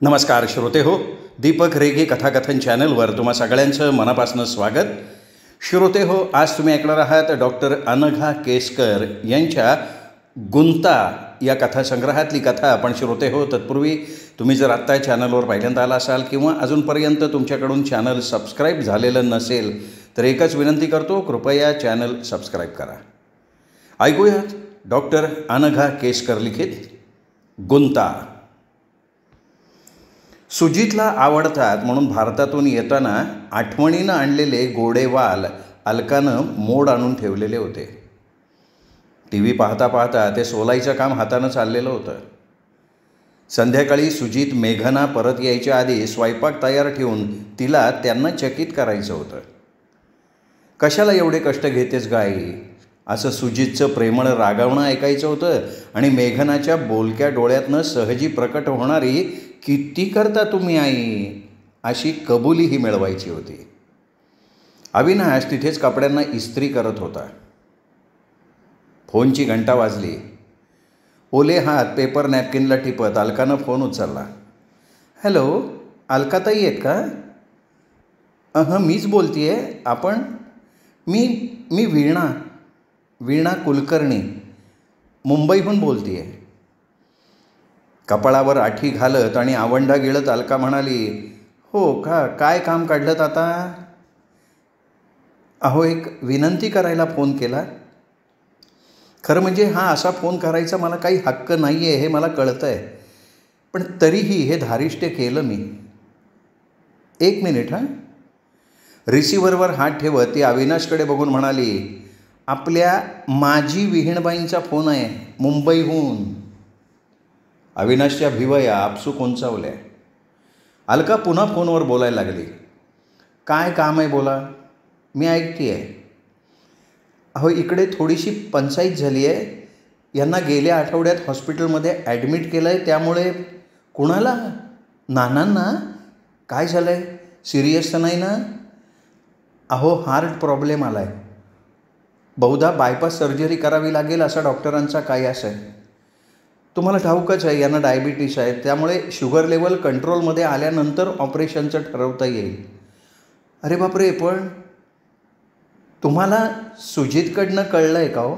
नमस्कार श्रोते हो, दीपक रेगे कथाकथन चॅनलवर तुम्हा सगळ्यांचं मनापासून स्वागत. श्रोते हो, आज तुम्ही ऐकणार आहात डॉक्टर अनघा केसकर यांच्या गुंता या कथासंग्रहातली कथा. पण श्रोते हो, तत्पूर्वी तुम्ही जर आत्ता चॅनलवर पहिल्यांदा आला असाल किंवा अजूनपर्यंत तुमच्याकडून चॅनल सबस्क्राईब झालेलं नसेल तर एकच विनंती करतो, कृपया चॅनल सबस्क्राईब करा. ऐकूयात डॉक्टर अनघा केसकर लिखित गुंता. सुजितला आवडतात म्हणून भारतातून येताना आठवणीनं आणलेले गोडे वाल अलकानं मोड आणून ठेवलेले होते. टी व्ही पाहता पाहता ते सोलायचं काम हातानं चाललेलं होतं. संध्याकाळी सुजित मेघना परत यायच्या आधी स्वयंपाक तयार ठेवून तिला त्यांना चकित करायचं होतं. कशाला एवढे कष्ट घेतेस गाई, असं सुजितचं प्रेमळ रागावणं ऐकायचं होतं आणि मेघनाच्या बोलक्या डोळ्यातनं सहजी प्रकट होणारी किती करता तुम्ही आई अशी कबुलीही मिळवायची होती. अविनाश तिथेच कपड्यांना इस्त्री करत होता. फोनची घंटा वाजली. ओले हात पेपर नॅपकिनला टिपत अलकानं फोन उचलला. हॅलो, अलकाताई आहेत का? मीच बोलते आहे. आपण मी वीणा कुलकर्णी मुंबईहून बोलते आहे. कपाळावर आठी घालत आणि आवंढा गिळत अलका म्हणाली, हो का, काय काम काढलं आता? अहो, एक विनंती करायला फोन केला. खरं म्हणजे हा असा फोन करायचा मला काही हक्क नाही आहे हे मला कळतं आहे, पण तरीही हे धारिष्ट्य केलं मी. एक मिनिट. रिसिव्हरवर हात ठेवत ती अविनाशकडे बघून म्हणाली, आपल्या माजी विहीणबाईंचा फोन आहे मुंबईहून. अविनाशच्या भिवया आपसूक उंचावल्या. अलका पुन्हा फोनवर बोलायला लागली. काय काम आहे बोला, मी ऐकते आहे. अहो, इकडे थोडीशी पंचायत झाली आहे. यांना गेल्या आठवड्यात हॉस्पिटलमध्ये ॲडमिट केलं आहे. त्यामुळे कुणाला? नानांना? काय झालं आहे? सिरियस तर नाही ना? अहो, हार्ट प्रॉब्लेम आला आहे. बहुधा बायपास सर्जरी करावी लागेल असा डॉक्टरांचा कयास आहे. तुम्हाला ठाऊकच आहे यांना डायबिटीस आहे, त्यामुळे शुगर लेवल कंट्रोलमध्ये आल्यानंतर ऑपरेशनचं ठरवता येईल. अरे बापरे, पण तुम्हाला सुजितकडनं कळलं आहे का हो?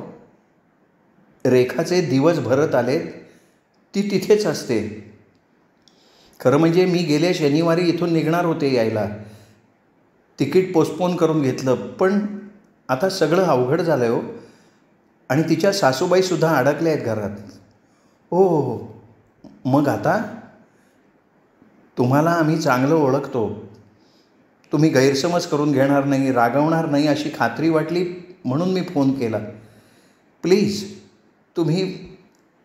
रेखाचे दिवस भरत आलेत, ती तिथेच असते. खरं म्हणजे मी गेल्या शनिवारी इथून निघणार होते यायला. तिकीट पोस्टपोन करून घेतलं, पण आता सगळं अवघड झालं आहे हो. आणि तिच्या सासूबाईसुद्धा अडकल्या आहेत घरात. हो, मग आता? तुम्हाला आम्ही चांगलं ओळखतो. तुम्ही गैरसमज करून घेणार नाही, रागवणार नाही अशी खात्री वाटली म्हणून मी फोन केला. प्लीज तुम्ही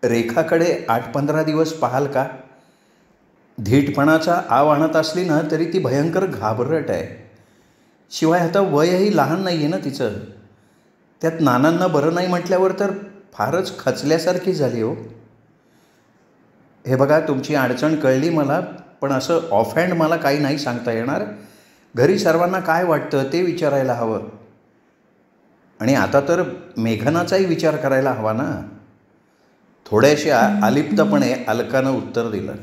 रेखाकडे 8-15 दिवस पाहाल का? धीटपणाचा आव आणत असली ना तरी ती भयंकर घाबरट आहे. शिवाय आता वयही लहान नाही आहे ना तिचं. त्यात नानांना बरं नाही म्हटल्यावर तर फारच खचल्यासारखी झाली हो. हे बघा, तुमची अडचण कळली मला, पण असं ऑफहँड मला काही नाही सांगता येणार. घरी सर्वांना काय वाटतं ते विचारायला हवं. आणि आता तर मेघनाचाही विचार करायला हवा ना. थोड्याशा अलिप्तपणे अलकानं उत्तर दिलं.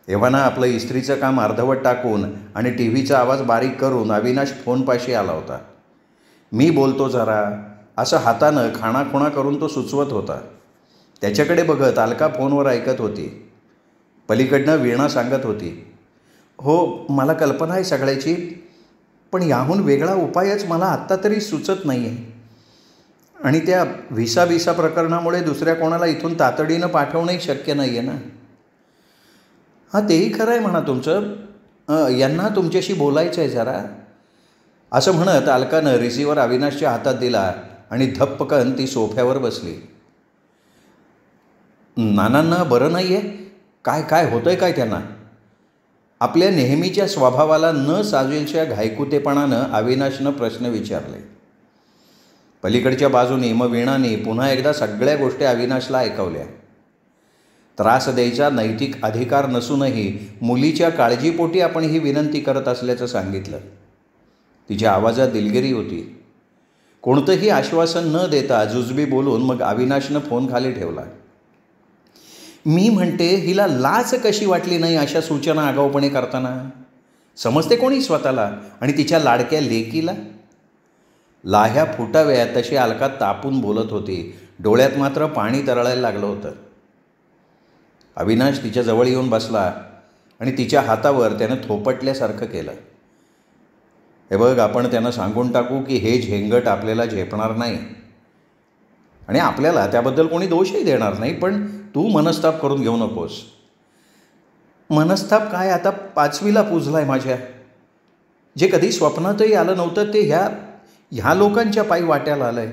एव्हाना आपलं इस्त्रीचं काम अर्धवट टाकून आणि टी व्हीचा आवाज बारीक करून अविनाश फोनपाशी आला होता. मी बोलतो जरा, असं हातानं खाणाखुणा करून तो सुचवत होता. त्याच्याकडे बघत अलका फोनवर ऐकत होती. पलीकडनं वीणा सांगत होती, हो मला कल्पना आहे सगळ्याची, पण याहून वेगळा उपायच मला आत्ता तरी सुचत नाही आहे. आणि त्या व्हिसा प्रकरणामुळे दुसऱ्या कोणाला इथून तातडीनं पाठवणंही शक्य नाही आहे ना. हां, तेही खरं आहे म्हणा तुमचं. यांना तुमच्याशी बोलायचं आहे जरा, असं म्हणत अलकानं रिसिव्हर अविनाशच्या हातात दिला आणि धप्पकन ती सोफ्यावर बसली. नानांना बरं नाही आहे? काय होतं आहे काय त्यांना? आपल्या नेहमीच्या स्वभावाला न साजेलच्या घायकुतेपणानं अविनाशनं प्रश्न विचारले. पलीकडच्या बाजूने मग वीणाने पुन्हा एकदा सगळ्या गोष्टी अविनाशला ऐकवल्या. त्रास द्यायचा नैतिक अधिकार नसूनही मुलीच्या काळजीपोटी आपण ही विनंती करत असल्याचं सांगितलं. तिच्या आवाजात दिलगिरी होती. कोणतंही आश्वासन न देता जुजबी बोलून मग अविनाशनं फोन खाली ठेवला. मी म्हणते हिला लाज कशी वाटली नाही अशा सूचना आगाऊपणे करताना. समजते कोणी स्वतःला आणि तिच्या लाडक्या लेकीला. लाह्या फुटाव्या तशी अलका तापून बोलत होती. डोळ्यात मात्र पाणी तरळायला लागलं होतं. अविनाश तिच्याजवळ येऊन बसला आणि तिच्या हातावर त्यानं थोपटल्यासारखं केलं. हे बघ, आपण त्यांना सांगून टाकू की हे झेंगट आपल्याला झेपणार नाही आणि आपल्याला त्याबद्दल कोणी दोषही देणार नाही, पण तू मनस्ताप करून घेऊ नकोस. मनस्ताप काय, आता 5वीला पुजला आहे माझ्या. जे कधी स्वप्नातही आलं नव्हतं ते ह्या लोकांच्या पायी वाट्याला आलं आहे.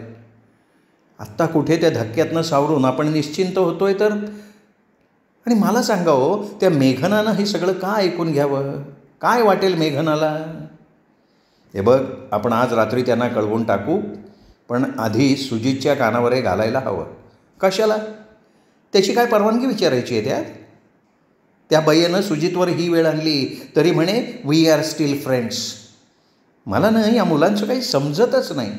आत्ता कुठे त्या धक्क्यातनं सावरून आपण निश्चिंत होतो आहे तर. आणि मला सांगा हो, त्या मेघनानं हे सगळं का ऐकून घ्यावं? काय वाटेल मेघनाला? हे बघ, आपण आज रात्री त्यांना कळवून टाकू, पण आधी सुजितच्या कानावर हे घालायला हवं. कशाला? त्याची काय परवानगी विचारायची आहे त्यात? त्या बाईनं सुजितवर ही वेळ आणली तरी म्हणे वी आर स्टील फ्रेंड्स. मला ना या मुलांचं काही समजतच नाही.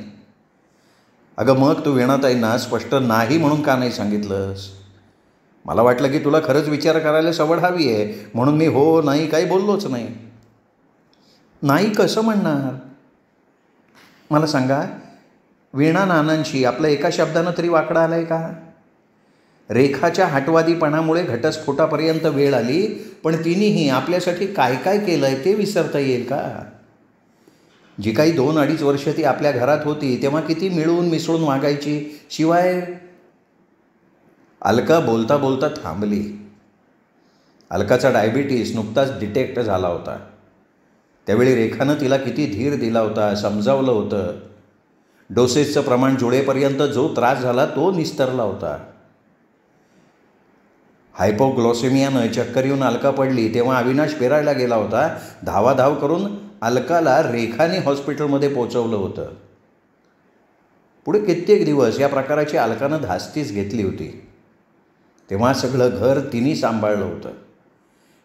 अगं मग तू वीणाताईंना स्पष्ट नाही म्हणून का नाही सांगितलंस? मला वाटलं की तुला खरंच विचार करायला सवड हवी आहे म्हणून मी हो नाही काही बोललोच नाही. नाही कसं म्हणणार? मला सांगा, वीणा नानांशी आपलं एका शब्दानं तरी वाकडं आलं आहे का? रेखाच्या हटवादीपणामुळे घटस्फोटापर्यंत वेळ आली, पण तिनेही आपल्यासाठी काय काय केलं आहे ते विसरता येईल का? जी काही 2-2.5 वर्ष ती आपल्या घरात होती तेव्हा किती मिळून मिसळून वागायची. शिवाय अलका बोलता बोलता थांबली. अलकाचा डायबिटीस नुकताच डिटेक्ट झाला होता. त्यावेळी रेखानं तिला किती धीर दिला होता, समजावलं होतं. डोसेसचं प्रमाण जुळेपर्यंत जो त्रास झाला तो निस्तरला होता. हायपोग्लायसेमियानं चक्कर येऊन अलका पडली तेव्हा अविनाश फिरायला गेला होता. धावाधाव करून अलकाला रेखाने हॉस्पिटलमध्ये पोचवलं होतं. पुढे कित्येक दिवस या प्रकाराची अलकानं धास्तीच घेतली होती. तेव्हा सगळं घर तिने सांभाळलं होतं.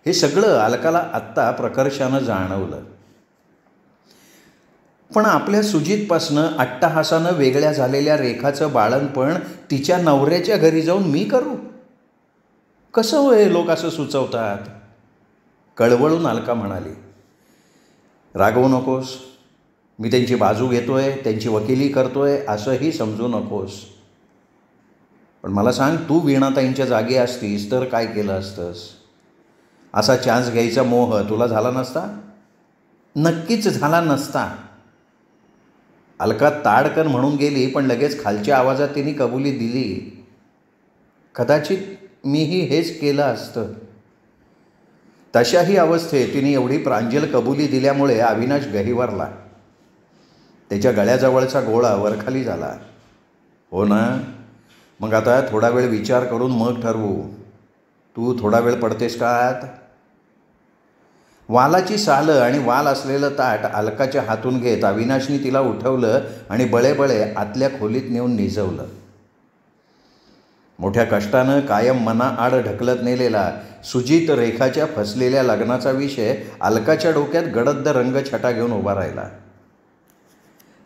हे सगळं अलकाला आत्ता प्रकर्षानं जाणवलं. पण आपल्या सुजितपासनं अट्टहासानं वेगळ्या झालेल्या रेखाचं बाळणपण तिच्या नवऱ्याच्या घरी जाऊन मी करू? कसं होय लोक असं सुचवतात? कळवळून अलका म्हणाली, रागवू नकोस. मी त्यांची बाजू घेतोय, त्यांची वकिली करतोय असंही समजू नकोस. पण मला सांग, तू वीणाताईंच्या जागी असतीस तर काय केलं असतंस? असा चान्स घ्यायचा मोह तुला झाला नसता? नक्कीच झाला नसता. अलका ताडकन म्हणून गेली, पण लगेच खालच्या आवाजात तिने कबुली दिली, कदाचित मीही हेच केलं असतं. तशाही अवस्थेत तिने एवढी प्रांजल कबुली दिल्यामुळे अविनाश गहिवरला. त्याच्या गळ्याजवळचा गोळा वरखाली झाला. हो ना, मग आता थोडा वेळ विचार करून मग ठरवू. तू थोडा वेळ पडतेस का आत? वालाची सालं आणि वाल असलेलं ताट अलकाच्या हातून घेत अविनाशनी तिला उठवलं आणि बळेबळे आतल्या खोलीत नेऊन निजवलं. मोठ्या कष्टानं कायम मनाआड ढकलत नेलेला सुजित रेखाच्या फसलेल्या लग्नाचा विषय अलकाच्या डोक्यात गडद रंगछटा घेऊन उभा राहिला.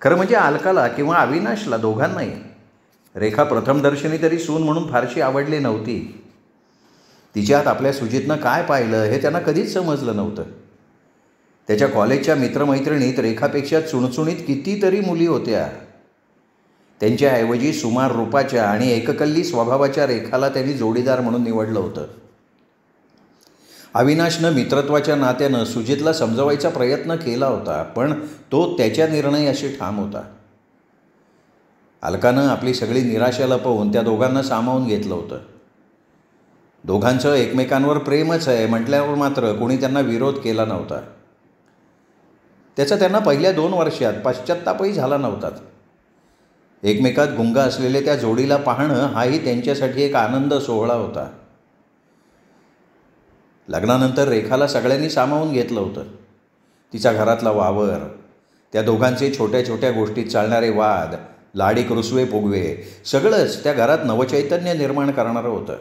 खरं म्हणजे अलकाला किंवा अविनाशला दोघांनाही रेखा प्रथमदर्शनी तरी सून म्हणून फारशी आवडली नव्हती. तिच्यात आपल्या सुजितनं काय पाहिलं हे त्यांना कधीच समजलं नव्हतं. त्याच्या कॉलेजच्या मित्रमैत्रिणीत रेखापेक्षा चुणचुणीत कितीतरी मुली होत्या. त्यांच्याऐवजी सुमार रूपाच्या आणि एककल्ली स्वभावाच्या रेखाला त्यांनी जोडीदार म्हणून निवडलं होतं. अविनाशनं मित्रत्वाच्या नात्यानं सुजितला समजवायचा प्रयत्न केला होता, पण तो त्याच्या निर्णयाशी ठाम होता. अलकानं आपली सगळी निराशा लपवून त्या दोघांना सामावून घेतलं होतं. दोघांचं एकमेकांवर प्रेमच आहे म्हटल्यावर मात्र कोणी त्यांना विरोध केला नव्हता. त्याचा त्यांना पहिल्या 2 वर्षात पश्चात्तापही झाला नव्हता. एकमेकात गुंग असलेले त्या जोडीला पाहणं हाही त्यांच्यासाठी एक आनंद सोहळा होता. लग्नानंतर रेखाला सगळ्यांनी सामावून घेतलं होतं. तिचा घरातला वावर, त्या दोघांचे छोट्या छोट्या गोष्टीत चालणारे वाद, लाडीक रुसवे फुगवे, सगळंच त्या घरात नवचैतन्य निर्माण करणारं होतं.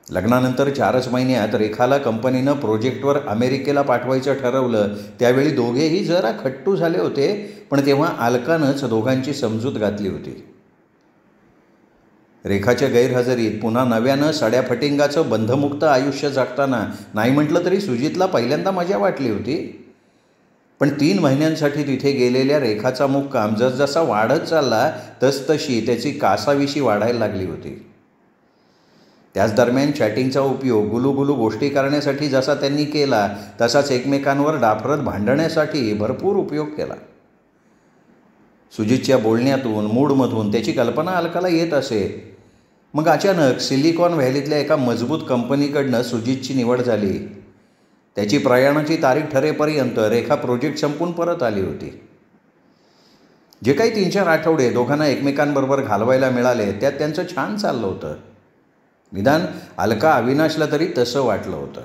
लग्नानंतर 4च महिन्यात रेखाला कंपनीनं प्रोजेक्टवर अमेरिकेला पाठवायचं ठरवलं. त्यावेळी दोघेही जरा खट्टू झाले होते, पण तेव्हा अलकानंच दोघांची समजूत घातली होती. रेखाच्या गैरहजेरीत पुन्हा नव्यानं सड्याफटिंगाचं बंधमुक्त आयुष्य जगताना नाही म्हटलं तरी सुजितला पहिल्यांदा मजा वाटली होती. पण 3 महिन्यांसाठी तिथे गेलेल्या रेखाचा मुक्काम जसजसा वाढत चालला तसतशी त्याची कासाविशी वाढायला लागली होती. त्याच दरम्यान चॅटिंगचा उपयोग गुलूगुलू गोष्टी करण्यासाठी जसा त्यांनी केला तसाच एकमेकांवर डाफरत भांडण्यासाठी भरपूर उपयोग केला. सुजितच्या बोलण्यातून मूडमधून त्याची कल्पना अलकाला येत असे. मग अचानक सिलिकॉन व्हॅलीतल्या एका मजबूत कंपनीकडनं सुजितची निवड झाली. त्याची प्रयाणाची तारीख ठरेपर्यंत रेखा प्रोजेक्ट संपून परत आली होती. जे काही 3-4 आठवडे दोघांना एकमेकांबरोबर घालवायला मिळाले त्यात त्यांचं छान चाललं होतं. निदान अलका अविनाशला तरी तसं वाटलं होतं.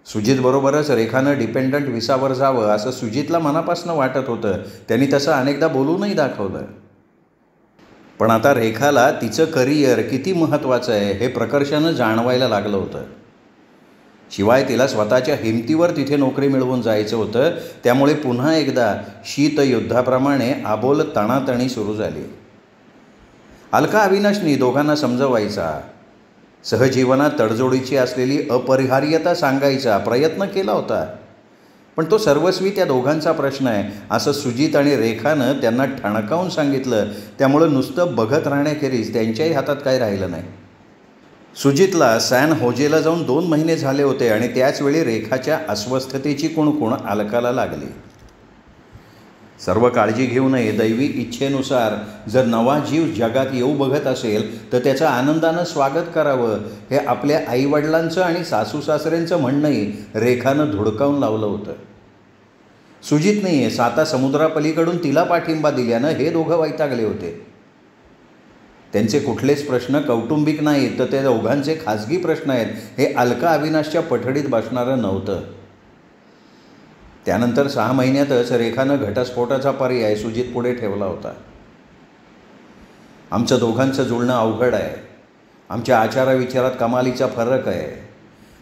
सुजितबरोबरच रेखानं डिपेंडंट विसावर जावं असं सुजितला मनापासून वाटत होतं. त्यांनी तसं अनेकदा बोलूनही दाखवलं. पण आता रेखाला तिचं करिअर किती महत्त्वाचं आहे हे प्रकर्षानं जाणवायला लागलं होतं. शिवाय तिला स्वतःच्या हिमतीवर तिथे नोकरी मिळवून जायचं होतं. त्यामुळे पुन्हा एकदा शीतयुद्धाप्रमाणे आबोल तणातणी सुरू झाली. अलका अविनाशनी दोघांना समजवायचा, सहजीवनात तडजोडीची असलेली अपरिहार्यता सांगायचा प्रयत्न केला होता. पण तो सर्वस्वी त्या दोघांचा प्रश्न आहे असं सुजित आणि रेखानं त्यांना ठणकावून सांगितलं. त्यामुळं नुसतं बघत राहण्याखेरीज त्यांच्याही हातात काही राहिलं नाही. सुजितला सॅन होजेला जाऊन 2 महिने झाले होते आणि त्याचवेळी रेखाच्या अस्वस्थतेची कुणकुण अलकाला लागली. सर्व काळजी घेऊनही दैवी इच्छेनुसार जर नवा जीव जगात येऊ बघत असेल तर त्याचं आनंदानं स्वागत करावं हे आपल्या आईवडिलांचं आणि सासूसासऱ्यांचं म्हणणंही रेखानं धुडकावून लावलं होतं. सुजितने 7 समुद्रापलीकडून तिला पाठिंबा दिल्यानं हे दोघं वैतागले होते. त्यांचे कुठलेच प्रश्न कौटुंबिक नाहीत तर ते दोघांचे खाजगी प्रश्न आहेत हे अलका अविनाशच्या पठडीत बसणारं नव्हतं. त्यानंतर 6 महिन्यातच रेखानं घटस्फोटाचा पर्याय सुजित पुढे ठेवला होता. आमचं दोघांचं जुळणं अवघड आहे, आमच्या आचारविचारात कमालीचा फरक आहे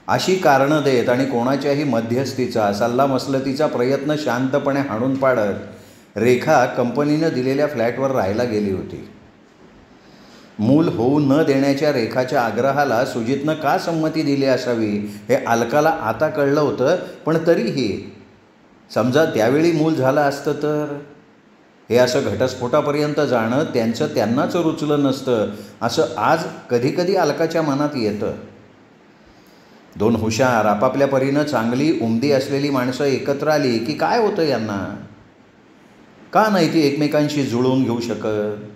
अशी कारणं देत आणि कोणाच्याही मध्यस्थीचा सल्लामसलतीचा प्रयत्न शांतपणे हाणून पाडत रेखा कंपनीनं दिलेल्या फ्लॅटवर राहायला गेली होती. मूल होऊ न देण्याच्या रेखाच्या आग्रहाला सुजितनं का संमती दिली असावी हे अलकाला आता कळलं होतं. पण तरीही समजा त्यावेळी मूल झालं असतं तर हे असं घटस्फोटापर्यंत जाणं त्यांनाच रुचलं नसतं असं आज कधीकधी अलकाच्या मनात येतं. 2 हुशार आपापल्या परीनं चांगली उमदी असलेली माणसं एकत्र आली की काय होतं यांना? का नाही ती एकमेकांशी जुळवून घेऊ शकत?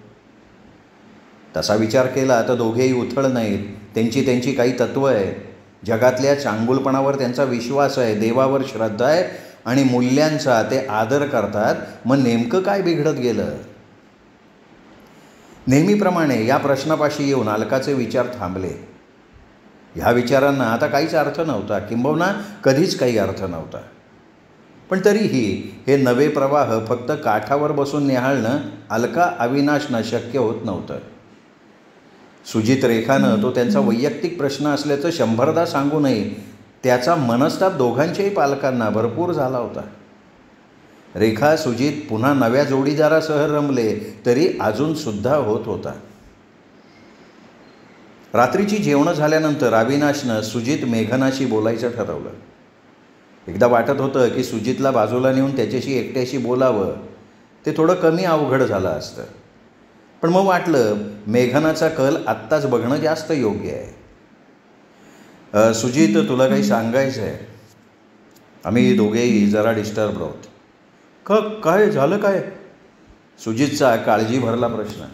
तसा विचार केला तर दोघेही उथळ नाहीत. त्यांची काही तत्त्वं आहेत. जगातल्या चांगुलपणावर त्यांचा विश्वास आहे, देवावर श्रद्धा आहे आणि मूल्यांचा ते आदर करतात. मग नेमकं काय बिघडत गेलं? नेहमीप्रमाणे या प्रश्नापाशी येऊन अलकाचे विचार थांबले. ह्या विचारांना आता काहीच अर्थ नव्हता, किंबहुना कधीच काही अर्थ नव्हता. पण तरीही हे नवे प्रवाह फक्त काठावर बसून निहाळणं अलका अविनाशनं शक्य होत नव्हतं. सुजित रेखानं तो त्यांचा वैयक्तिक प्रश्न असल्याचं 100दा सांगूनही त्याचा मनस्ताप दोघांच्याही पालकांना भरपूर झाला होता. रेखा सुजित पुन्हा नव्या जोडीदारासह रमले तरी अजूनसुद्धा होत होता. रात्रीची जेवणं झाल्यानंतर अविनाशनं सुजित मेघनाशी बोलायचं ठरवलं. एकदा वाटत होतं की सुजितला बाजूला नेऊन त्याच्याशी एकट्याशी बोलावं. ते थोडं कमी अवघड झालं असतं. पण मग वाटलं मेघनाचा कल आत्ताच बघणं जास्त योग्य आहे. सुजित, तुला काही सांगायचं आहे? आम्ही दोघेही जरा डिस्टर्ब आहोत. काय झालं काय? सुजितचा काळजी भरला प्रश्न.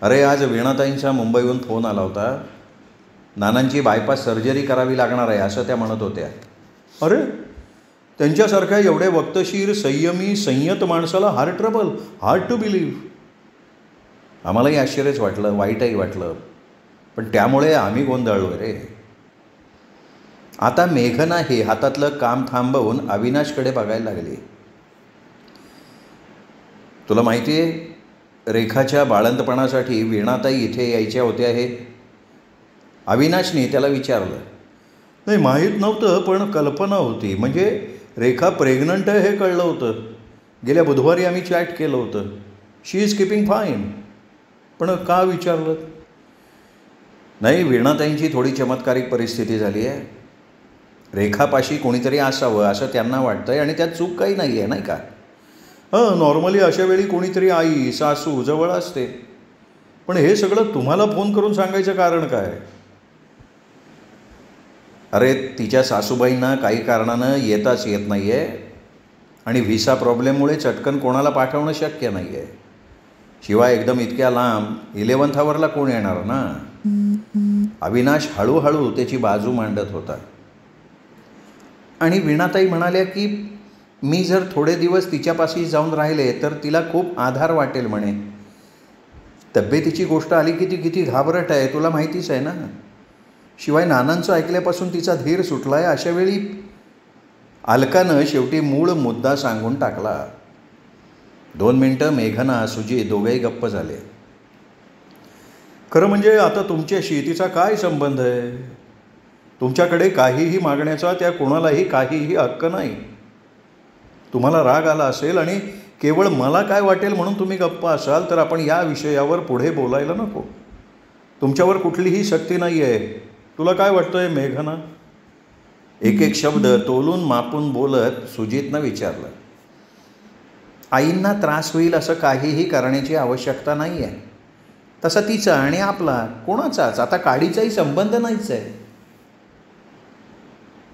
अरे, आज वीणाताईंचा मुंबईहून फोन आला होता. नानांची बायपास सर्जरी करावी लागणार आहे असं त्या म्हणत होत्या. अरे, त्यांच्यासारख्या एवढे वक्तशीर, संयमी, संयत माणसाला heart trouble? Hard to believe. आम्हालाही आश्चर्यच वाटलं, वाईटही वाटलं. पण त्यामुळे आम्ही गोंधळलो रे. आता मेघना हे हातातलं काम थांबवून अविनाशकडे बघायला लागली. तुला माहिती आहे, रेखाच्या बाळंतपणासाठी वीणाताई इथे यायच्या होत्या हे? अविनाशने त्याला विचारलं. नाही, माहीत नव्हतं, पण कल्पना होती. म्हणजे रेखा प्रेग्नंट आहे हे कळलं होतं. गेल्या बुधवारी आम्ही चॅट केलं होतं. शी इज कीपिंग फाईन. पण का विचारलं? नाही, वीणाताईंची थोडी चमत्कारिक परिस्थिती झाली आहे. रेखापाशी कोणीतरी असावं असं त्यांना वाटतं आहे आणि त्यात चूक काही नाही आहे, नाही का? नॉर्मली अशा वेळी कोणीतरी आई सासू जवळ असते. पण हे सगळं तुम्हाला फोन करून सांगायचं कारण काय? अरे, तिच्या सासूबाईंना काही कारणानं येताच येत नाही आहे आणि व्हिसा प्रॉब्लेममुळे चटकन कोणाला पाठवणं शक्य नाही आहे. शिवाय एकदम इतक्या लांब 11th आवरला कोण येणार ना? अविनाश हळूहळू त्याची बाजू मांडत होता. आणि वीणाताई म्हणाल्या की मी जर थोडे दिवस तिच्यापाशी जाऊन राहिले तर तिला खूप आधार वाटेल म्हणे. तब्येतीची गोष्ट आली की ती किती घाबरट आहे तुला माहितीच आहे ना. शिवाय नानांचं ऐकल्यापासून तिचा धीर सुटला आहे. अशा वेळी अलकानं शेवटी मूळ मुद्दा सांगून टाकला. 2 मिनटं मेघना सुजी दोघेही गप्प झाले. खरं म्हणजे आता तुमच्याशी तिचा काय संबंध आहे? तुमच्याकडे काहीही मागण्याचा त्या कोणालाही काहीही हक्क नाही. तुम्हाला राग आला असेल आणि केवळ मला काय वाटेल म्हणून तुम्ही गप्प असाल तर आपण या विषयावर पुढे बोलायला नको. तुमच्यावर कुठलीही सक्ती नाही आहे. तुला काय वाटतंय मेघना? एक एक शब्द तोलून मापून बोलत सुजितनं विचारलं. आईंना त्रास होईल असं काहीही करण्याची आवश्यकता नाही आहे. तसा तिचा आणि आपला कोणाचाच आता काडीचाही संबंध नाहीच आहे.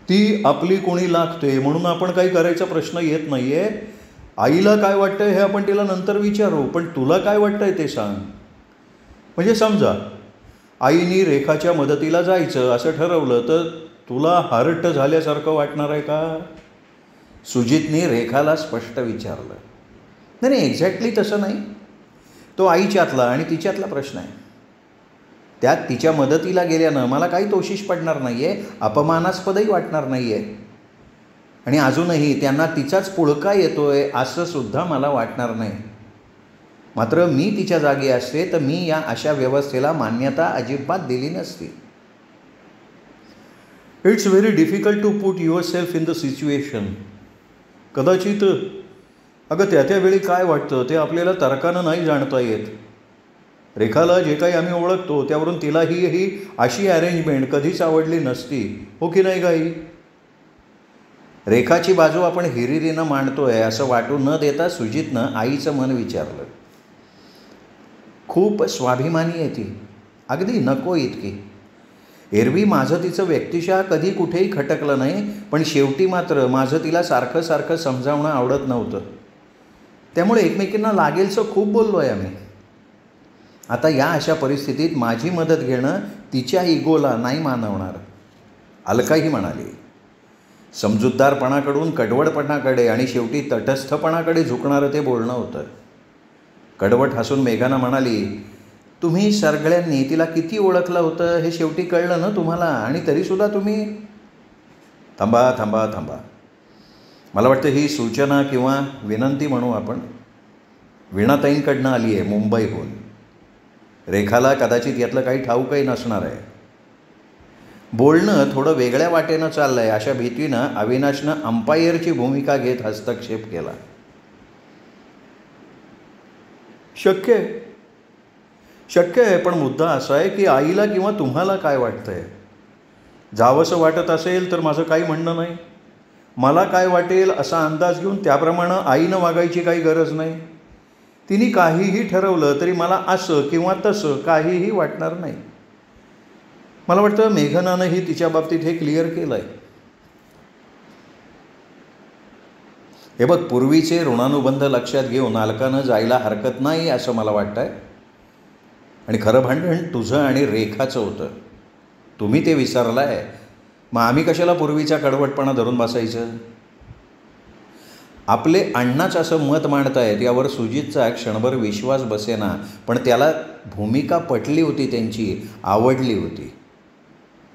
ती आपली कोणी लागते म्हणून आपण काही करायचा प्रश्न येत नाही आहे. आईला काय वाटतंय हे आपण तिला नंतर विचारू, पण तुला काय वाटतंय ते सांग. म्हणजे समजा आईनी रेखाच्या मदतीला जायचं असं ठरवलं तर तुला हर्ट झाल्यासारखं वाटणार आहे का? सुजितनी रेखाला स्पष्ट विचारलं. नाही, एक्झॅक्टली तसं नाही. तो आईच्यातला आणि तिच्यातला प्रश्न आहे. त्यात तिच्या मदतीला गेल्यानं मला काही तोशिष पडणार नाही आहे, अपमानास्पदही वाटणार नाही आहे आणि अजूनही त्यांना तिचाच पुळका येतो आहे असं सुद्धा मला वाटणार नाही. मात्र मी तिच्या जागी असते तर मी या अशा व्यवस्थेला मान्यता अजिबात दिली नसती. It's very difficult to put yourself in the situation. कदाचित अगं त्या वेळी काय वाटतं ते आपल्याला तर्कानं नाही जाणता येत. रेखाला जे काही आम्ही ओळखतो त्यावरून तिलाही ही अशी अरेंजमेंट कधीच आवडली नसती, हो की नाही गाई? रेखाची बाजू आपण हिरिरीनं मांडतोय असं वाटू न देता सुजितनं आईचं मन विचारलं. खूप स्वाभिमानी आहे ती, अगदी नको इतकी. एरवी माझं तिचं व्यक्तिशः कधी कुठेही खटकलं नाही, पण शेवटी मात्र माझं तिला सारखं सारखं समजावणं आवडत नव्हतं. त्यामुळे एकमेकींना लागेलचं खूप बोललो आहे आम्ही. आता या अशा परिस्थितीत माझी मदत घेणं तिच्या इगोला नाही मानवणार. अलकाही म्हणाली. समजूतदारपणाकडून कडवटपणाकडे आणि शेवटी तटस्थपणाकडे झुकणारं ते बोलणं होतं. कडवट हसून मेघना म्हणाली, तुम्ही सगळ्यांनी तिला किती ओळखलं होतं हे शेवटी कळलं ना तुम्हाला, आणि तरीसुद्धा तुम्ही. थांबा थांबा थांबा, मला वाटतं ही सूचना किंवा विनंती म्हणू आपण. वीणाताईंकडनं आली आहे, मुंबईहून. रेखाला कदाचित यातलं काही ठाऊकही नसणार आहे. बोलणं थोडं वेगळ्या वाटेनं चाललं आहे अशा भीतीनं अविनाशनं अंपायरची भूमिका घेत हस्तक्षेप केला. शक्य आहे, पण मुद्दा असा आहे की आईला किंवा तुम्हाला काय वाटतंय. जावंसं वाटत असेल तर माझं काही म्हणणं नाही. मला काय वाटेल असा अंदाज घेऊन त्याप्रमाणे आईनं वागायची काही गरज नाही. तिने काहीही ठरवलं तरी मला असं किंवा तसं काहीही वाटणार नाही. मला वाटतं मेघनानंही तिच्या बाबतीत हे क्लिअर केलं आहे. हे बघ, पूर्वीचे ऋणानुबंध लक्षात घेऊन अलकानं जायला हरकत नाही असं मला वाटतं आहे. आणि खरं भांडण तुझं आणि रेखाचं होतं, तुम्ही ते विसरला आहे. मग आम्ही कशाला पूर्वीचा कडवटपणा धरून बसायचं. आपले अण्णाच असं मत मांडतायत यावर सुजितचा क्षणभर विश्वास बसेना, पण त्याला भूमिका पटली होती, त्यांची आवडली होती.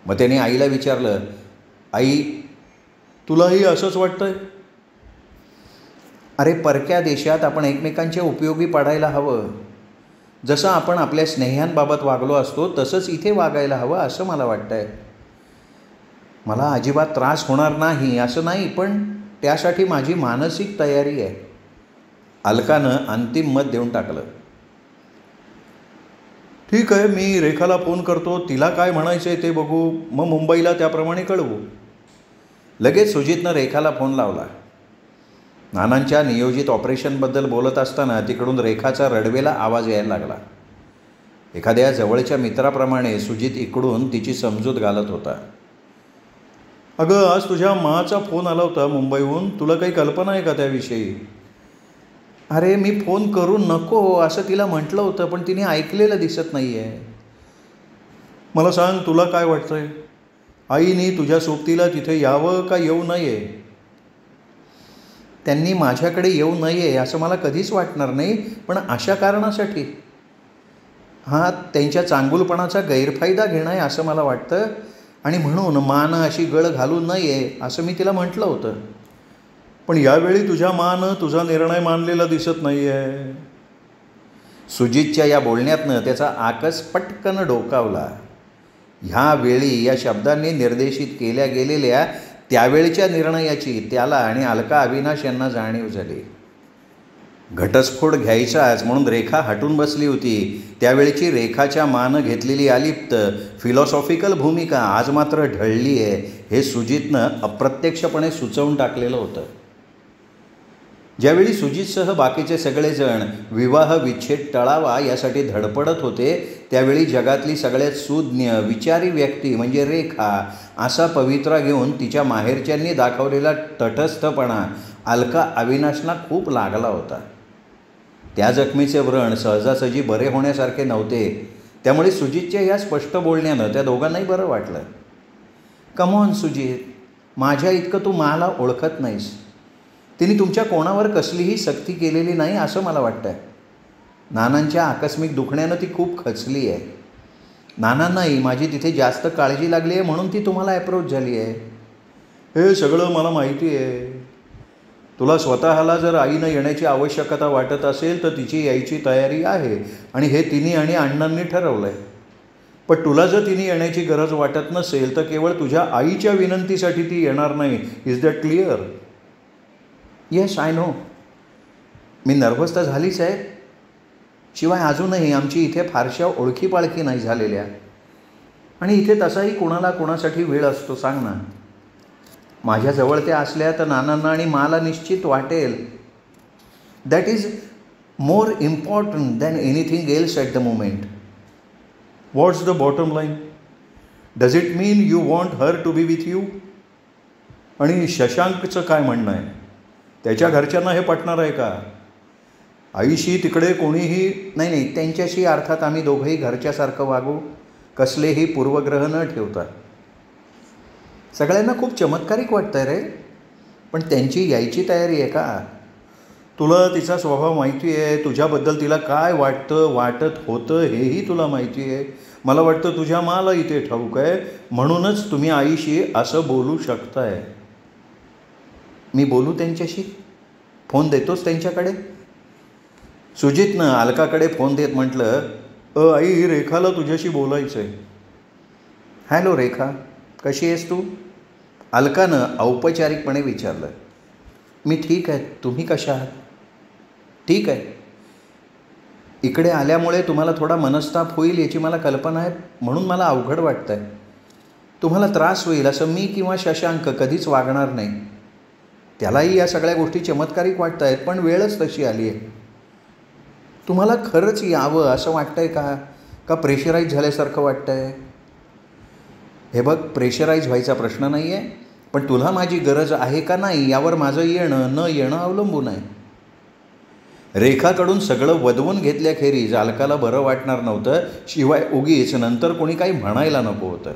मग त्याने आईला विचारलं, आई तुलाही असंच वाटतंय? अरे, परक्या देशात आपण एकमेकांच्या उपयोगी पडायला हवं. जसं आपण आपल्या स्नेह्यांबाबत वागलो असतो तसंच इथे वागायला हवं असं मला वाटतंय. मला अजिबात त्रास होणार नाही असं नाही, पण त्यासाठी माझी मानसिक तयारी आहे. अलकानं अंतिम मत देऊन टाकलं. ठीक आहे, मी रेखाला फोन करतो, तिला काय म्हणायचं आहे ते बघू, मग मुंबईला त्याप्रमाणे कळवू. लगेच सुजितनं रेखाला फोन लावला. नानांच्या नियोजित ऑपरेशनबद्दल बोलत असताना तिकडून रेखाचा रडवेला आवाज यायला लागला. एखाद्या जवळच्या मित्राप्रमाणे सुजित इकडून तिची समजूत घालत होता. अगं, आज तुझ्या माचा फोन आला होता मुंबईहून, तुला काही कल्पना आहे का त्याविषयी? अरे, मी फोन करू नको असं तिला म्हटलं होतं, पण तिने ऐकलेलं दिसत नाही आहे. मला सांग, तुला काय वाटतंय? आईने तुझ्या सोबतीला तिथे यावं का येऊ नये? त्यांनी माझ्याकडे येऊ नये असं मला कधीच वाटणार नाही, पण अशा कारणासाठी हा त्यांच्या चांगुलपणाचा गैरफायदा घेणं आहे असं मला वाटतं, आणि म्हणून मानं अशी गळ घालू नये असं मी तिला म्हटलं होतं. पण यावेळी तुझ्या मानं तुझा निर्णय मानलेला दिसत नाही आहे. सुजितच्या या बोलण्यातनं त्याचा आकस पटकन डोकावला. ह्यावेळी या शब्दांनी निर्देशित केल्या गेलेल्या त्यावेळच्या निर्णयाची त्याला आणि अलका अविनाश यांना जाणीव झाली. घटस्फोट घ्यायचाच म्हणून रेखा हटून बसली होती. त्यावेळची रेखाच्या मानं घेतलेली अलिप्त फिलॉसॉफिकल भूमिका आज मात्र ढळली आहे हे सुजितनं अप्रत्यक्षपणे सुचवून टाकलेलं होतं. ज्यावेळी सुजितसह बाकीचे सगळेजण विवाह विच्छेद टळावा यासाठी धडपडत होते, त्यावेळी जगातली सगळ्यात सुज्ञ विचारी व्यक्ती म्हणजे रेखा असा पवित्रा घेऊन तिच्या माहेरच्यांनी दाखवलेला तटस्थपणा अलका अविनाशला खूप लागला होता. त्या जखमीचे व्रण सहजासहजी बरे होण्यासारखे नव्हते. त्यामुळे सुजितच्या या स्पष्ट बोलण्यानं त्या दोघांनाही बरं वाटलं. कमॉन सुजित, माझ्या इतकं तू मला ओळखत नाहीस. तिने तुमच्या कोणावर कसलीही सक्ती केलेली नाही असं मला वाटतं. नानांच्या आकस्मिक दुखण्यानं ती खूप खचली आहे. नानांनाही माझी तिथे जास्त काळजी लागली आहे म्हणून ती तुम्हाला अप्रोच झाली आहे. हे सगळं मला माहिती आहे. तुला स्वतःला जर आईनं येण्याची आवश्यकता वाटत असेल तर तिची यायची तयारी आहे आणि हे तिने आणि अण्णांनी ठरवलं आहे. पण तुला जर तिने येण्याची गरज वाटत नसेल तर केवळ तुझ्या आईच्या विनंतीसाठी ती येणार नाही. Is that clear? Yes, I know. Me nervous तर झालीच आहे. शिवाय अजूनही आमची इथे फारशा ओळखीपाळखी नाही झालेल्या, आणि इथे तसाही कुणाला कोणासाठी वेळ असतो सांग ना. माझ्याजवळ त्या असल्या तर नानांना आणि मला निश्चित वाटेल. That is more important than anything else at the moment. What's the bottom line? Does it mean you want her to be with you? आणि शशांकचं काय म्हणणं आहे? त्याच्या घरच्यांना हे पटणार आहे का? आईशी तिकडे कोणीही नाही, त्यांच्याशी अर्थात आम्ही दोघंही घरच्यासारखं वागू, कसलेही पूर्वग्रह न ठेवता. सगळ्यांना खूप चमत्कारिक वाटतं आहे रे, पण त्यांची यायची तयारी आहे का? तुला तिचा स्वभाव माहिती आहे. तुझ्याबद्दल तिला काय वाटत होतं हेही तुला माहिती आहे. मला वाटतं तुझ्या माला इथे ठाऊक आहे, म्हणूनच तुम्ही आईशी असं बोलू शकताय. मी बोलू त्यांच्याशी? फोन देतोच त्यांच्याकडे. सुजितनं अलकाकडे फोन देत म्हटलं, आई, रेखाला तुझ्याशी बोलायचं आहे. हॅलो रेखा, कशी आहेस तू? अलकानं औपचारिकपणे विचारलं. मी ठीक आहे, तुम्ही कशा आहात? ठीक आहे. इकडे आल्यामुळे तुम्हाला थोडा मनस्ताप होईल याची मला कल्पना आहे, म्हणून मला अवघड वाटतं आहे. तुम्हाला त्रास होईल असं मी किंवा शशांक कधीच वागणार नाही. त्यालाही या सगळ्या गोष्टी चमत्कारिक वाटत आहेत, पण वेळच तशी आली आहे. तुम्हाला खरंच यावं असं वाटतंय का प्रेशराईज झाल्यासारखं वाटतंय? हे बघ, प्रेशराईज व्हायचा प्रश्न नाही आहे, पण तुला माझी गरज आहे का नाही यावर माझं येणं न येणं अवलंबून आहे. रेखाकडून सगळं वदवून घेतल्याखेरीज अलकाला बरं वाटणार नव्हतं. शिवाय उगीच नंतर कोणी काही म्हणायला नको होतं.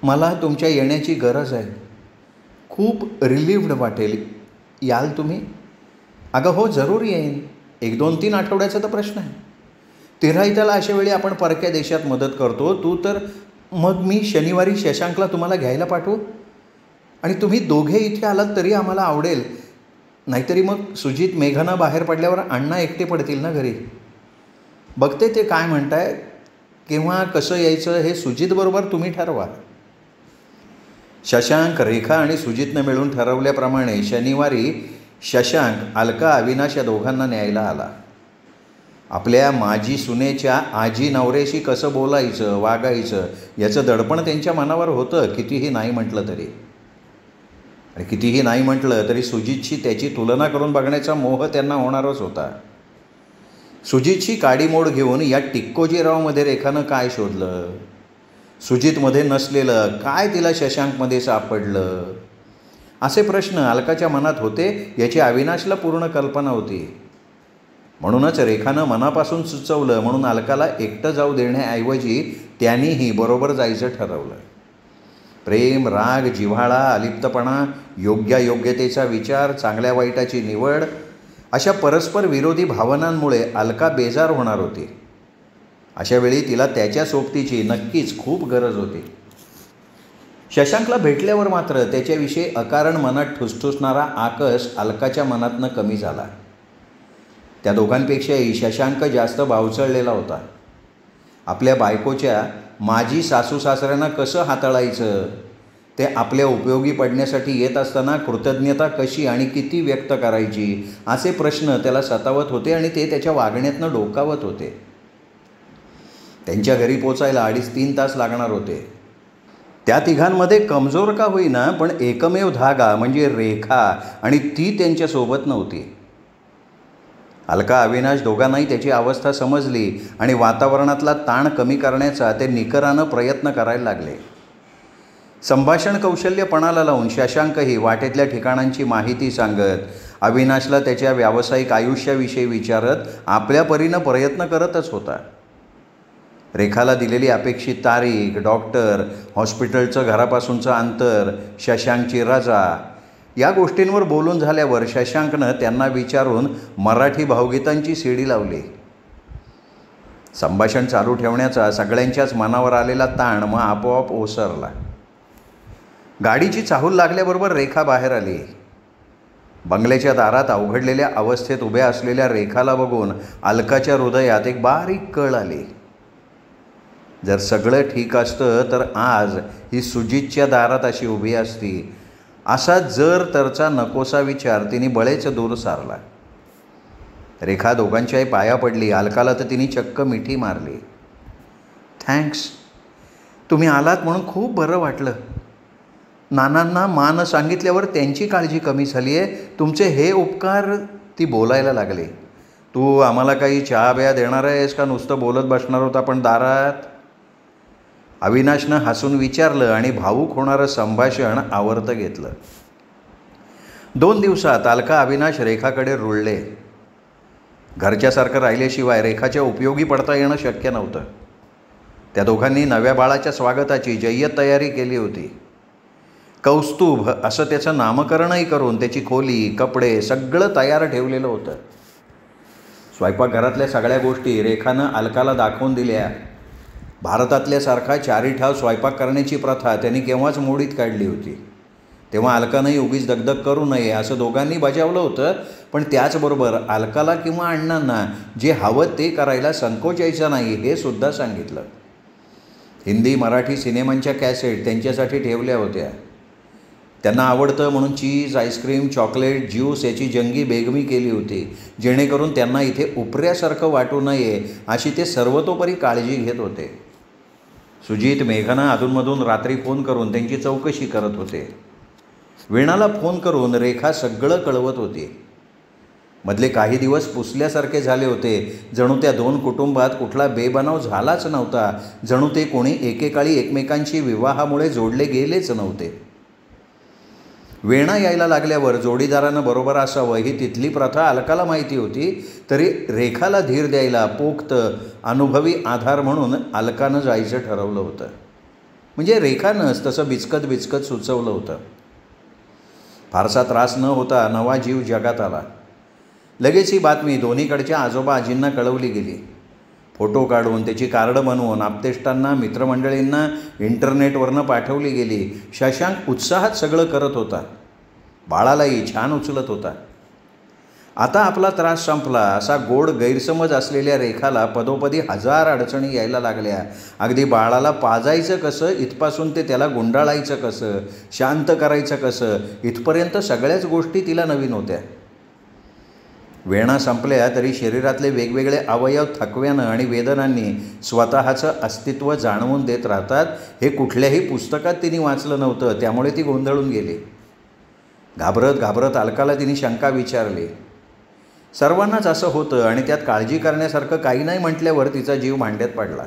मला तुमच्या येण्याची गरज आहे. खूप रिलीव्ड वाटेल. याल तुम्ही? अगं हो, जरूर येईन. 1, 2, 3 आठवड्याचा तर प्रश्न आहे. तिराहित्याला अशा वेळी आपण परक्या देशात मदत करतो. तू तर मग मी शनिवारी शशांकला तुम्हाला घ्यायला पाठवू आणि तुम्ही दोघे इथे आलात तरी आम्हाला आवडेल. नाहीतरी मग सुजित मेघना बाहेर पडल्यावर अण्णा एकटे पडतील ना घरी. बघते ते काय म्हणताय. केव्हा कसं यायचं हे सुजितबरोबर तुम्ही ठरवा. शशांक, रेखा आणि सुजितनं मिळून ठरवल्याप्रमाणे शनिवारी शशांक अलका अविनाश या दोघांना न्यायला आला. आपल्या माजी सुनेच्या आजी नवऱ्याशी कसं बोलायचं वागायचं याचं दडपण त्यांच्या मनावर होतं, कितीही नाही म्हटलं तरी. आणि कितीही नाही म्हटलं तरी सुजितशी त्याची तुलना करून बघण्याचा मोह त्यांना होणारच होता. सुजितची काडीमोड घेऊन या टिक्कोजीरावमध्ये रेखानं काय शोधलं? सुजितमध्ये नसलेलं काय तिला शशांकमध्ये सापडलं? असे प्रश्न अलकाच्या मनात होते याची अविनाशला पूर्ण कल्पना होती. म्हणूनच रेखानं मनापासून सुचवलं म्हणून अलकाला एकटं जाऊ देण्याऐवजी त्यांनीही बरोबर जायचं ठरवलं. प्रेम, राग, जिव्हाळा, अलिप्तपणा, योग्यतेचा विचार, चांगल्या वाईटाची निवड अशा परस्पर विरोधी भावनांमुळे अलका बेजार होणार होती. अशावेळी तिला त्याच्या सोबतीची नक्कीच खूप गरज होती. शशांकला भेटल्यावर मात्र त्याच्याविषयी अकारण मनात ठुसठुसणारा आकस अलकाच्या मनातनं कमी झाला. त्या दोघांपेक्षाही शशांक जास्त बावचळलेला होता. आपल्या बायकोच्या माजी सासू सासऱ्यांना कसं हाताळायचं, ते आपल्या उपयोगी पडण्यासाठी येत असताना कृतज्ञता कशी आणि किती व्यक्त करायची असे प्रश्न त्याला सतावत होते आणि ते त्याच्या वागण्यातनं डोकावत होते. त्यांच्या घरी पोचायला 2.5-3 तास लागणार होते. त्या तिघांमध्ये कमजोर का होईना पण एकमेव धागा म्हणजे रेखा, आणि ती त्यांच्यासोबत नव्हती. अलका, अविनाश दोघांनाही त्याची अवस्था समजली आणि वातावरणातला ताण कमी करण्याचा ते निकरानं प्रयत्न करायला लागले. संभाषण कौशल्य पणाला लावून शशांकही वाटेतल्या ठिकाणांची माहिती सांगत, अविनाशला त्याच्या व्यावसायिक आयुष्याविषयी विचारत आपल्या परीनं प्रयत्न करतच होता. रेखाला दिलेली अपेक्षित तारीख, डॉक्टर, हॉस्पिटलचं घरापासूनचं अंतर, शशांकची रजा या गोष्टींवर बोलून झाल्यावर शशांकनं त्यांना विचारून मराठी भावगीतांची सीडी लावली. संभाषण चालू ठेवण्याचा सगळ्यांच्याच मनावर आलेला ताण मग आपोआप ओसरला. गाडीची चाहूल लागल्याबरोबर रेखा बाहेर आली. बंगल्याच्या दारात अवघडलेल्या अवस्थेत उभ्या असलेल्या रेखाला बघून अलकाच्या हृदयात एक बारीक कळ आली. जर सगळं ठीक असतं तर आज ही सुजितच्या दारात अशी उभी असती, असा जर तरचा नकोसा विचार तिने बळेच दूर सारला. रेखा दोघांच्याही पाया पडली. अलकाला तर तिने चक्क मिठी मारली. थँक्स, तुम्ही आलात म्हणून खूप बरं वाटलं. नानांना मान सांगितल्यावर त्यांची काळजी कमी झाली आहे. तुमचे हे उपकार. ती बोलायला लागली. तू आम्हाला काही चहा बिया देणार आहेस का नुसतं बोलत बसणार होता पण दारात? अविनाशनं हसून विचारलं आणि भावूक होणारं संभाषण आवर्त घेतलं. 2 दिवसात अलका, अविनाश रेखाकडे रुळले. घरच्यासारखं राहिल्याशिवाय रेखाच्या उपयोगी पडता येणं शक्य नव्हतं. त्या दोघांनी नव्या बाळाच्या स्वागताची जय्यत तयारी केली होती. कौस्तुभ असं त्याचं नामकरणही करून त्याची खोली, कपडे सगळं तयार ठेवलेलं होतं. स्वयंपाकघरातल्या सगळ्या गोष्टी रेखानं अलकाला दाखवून दिल्या. भारतातल्यासारखा चारीठाव स्वयंपाक करण्याची प्रथा त्यांनी केव्हाच मोडीत काढली होती. तेव्हा अलकानंही उगीच दगदग करू नये असं दोघांनी बजावलं होतं. पण त्याचबरोबर अलकाला किंवा अण्णांना जे हवं ते करायला संकोच यायचा नाही हे सुद्धा सांगितलं. हिंदी मराठी सिनेमांच्या कॅसेट त्यांच्यासाठी ठेवल्या होत्या. त्यांना आवडतं म्हणून चीज, आईस्क्रीम, चॉकलेट, ज्यूस याची जंगी बेगमी केली होती, जेणेकरून त्यांना इथे उपऱ्यासारखं वाटू नये अशी ते सर्वतोपरी काळजी घेत होते. सुजित, मेघना अधूनमधून रात्री फोन करून त्यांची चौकशी करत होते. वीणाला फोन करून रेखा सगळं कळवत होती. मधले काही दिवस पुसल्यासारखे झाले होते. जणू त्या 2 कुटुंबात कुठला बेबनाव झालाच नव्हता. जणू ते कोणी एकेकाळी एकमेकांशी विवाहामुळे जोडले गेलेच नव्हते. वेणा यायला लागल्यावर जोडीदारानं बरोबर असावं ही तिथली प्रथा अलकाला माहिती होती. तरी रेखाला धीर द्यायला पोक्त अनुभवी आधार म्हणून अलकानं जायचं ठरवलं होतं. म्हणजे रेखानंच तसं बिचकत सुचवलं होतं. फारसा त्रास न होता नवा जीव जगात आला. लगेच ही बातमी दोन्हीकडच्या आजोबा आजींना कळवली गेली. फोटो काढून त्याची कार्ड बनवून आप्तेष्टांना, मित्रमंडळींना इंटरनेटवरनं पाठवली गेली. शशांक उत्साहात सगळं करत होता. बाळालाही छान उचलत होता. आता आपला त्रास संपला असा गोड गैरसमज असलेल्या रेखाला पदोपदी 1000 अडचणी यायला लागल्या. अगदी बाळाला पाजायचं कसं इथपासून ते त्याला गुंडाळायचं कसं, शांत करायचं कसं इथपर्यंत सगळ्याच गोष्टी तिला नवीन होत्या. वेणा संपल्या तरी शरीरातले वेगवेगळे अवयव थकव्यानं आणि वेदनांनी स्वतःचं अस्तित्व जाणवून देत राहतात. हे कुठल्याही पुस्तकात तिने वाचलं नव्हतं, त्यामुळे ती गोंधळून गेली. घाबरत घाबरत अलकाला तिने शंका विचारली. सर्वांनाच असं होतं आणि त्यात काळजी करण्यासारखं काही नाही म्हटल्यावर तिचा जीव भांड्यात पडला.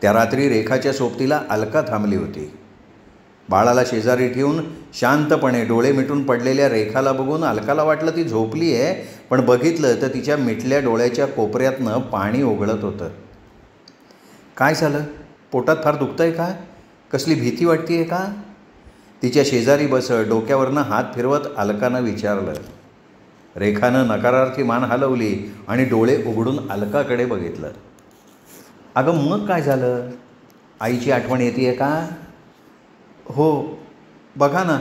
त्या रात्री रेखाच्या सोबतीला अलका थांबली होती. बाळाला शेजारी ठेवून शांतपणे डोळे मिटून पडलेल्या रेखाला बघून अलकाला वाटलं ती झोपली आहे, पण बघितलं तर तिच्या मिटल्या डोळ्याच्या कोपऱ्यातनं पाणी ओघळत होतं. काय झालं? पोटात फार दुखतंय का? कसली भीती वाटते का? तिच्या शेजारी बसत डोक्यावरनं हात फिरवत अलकानं विचारलं. रेखानं नकारार्थी मान हलवली आणि डोळे उघडून अलकाकडे बघितलं. अगं मग काय झालं? आईची आठवण येते का? हो, बघा ना,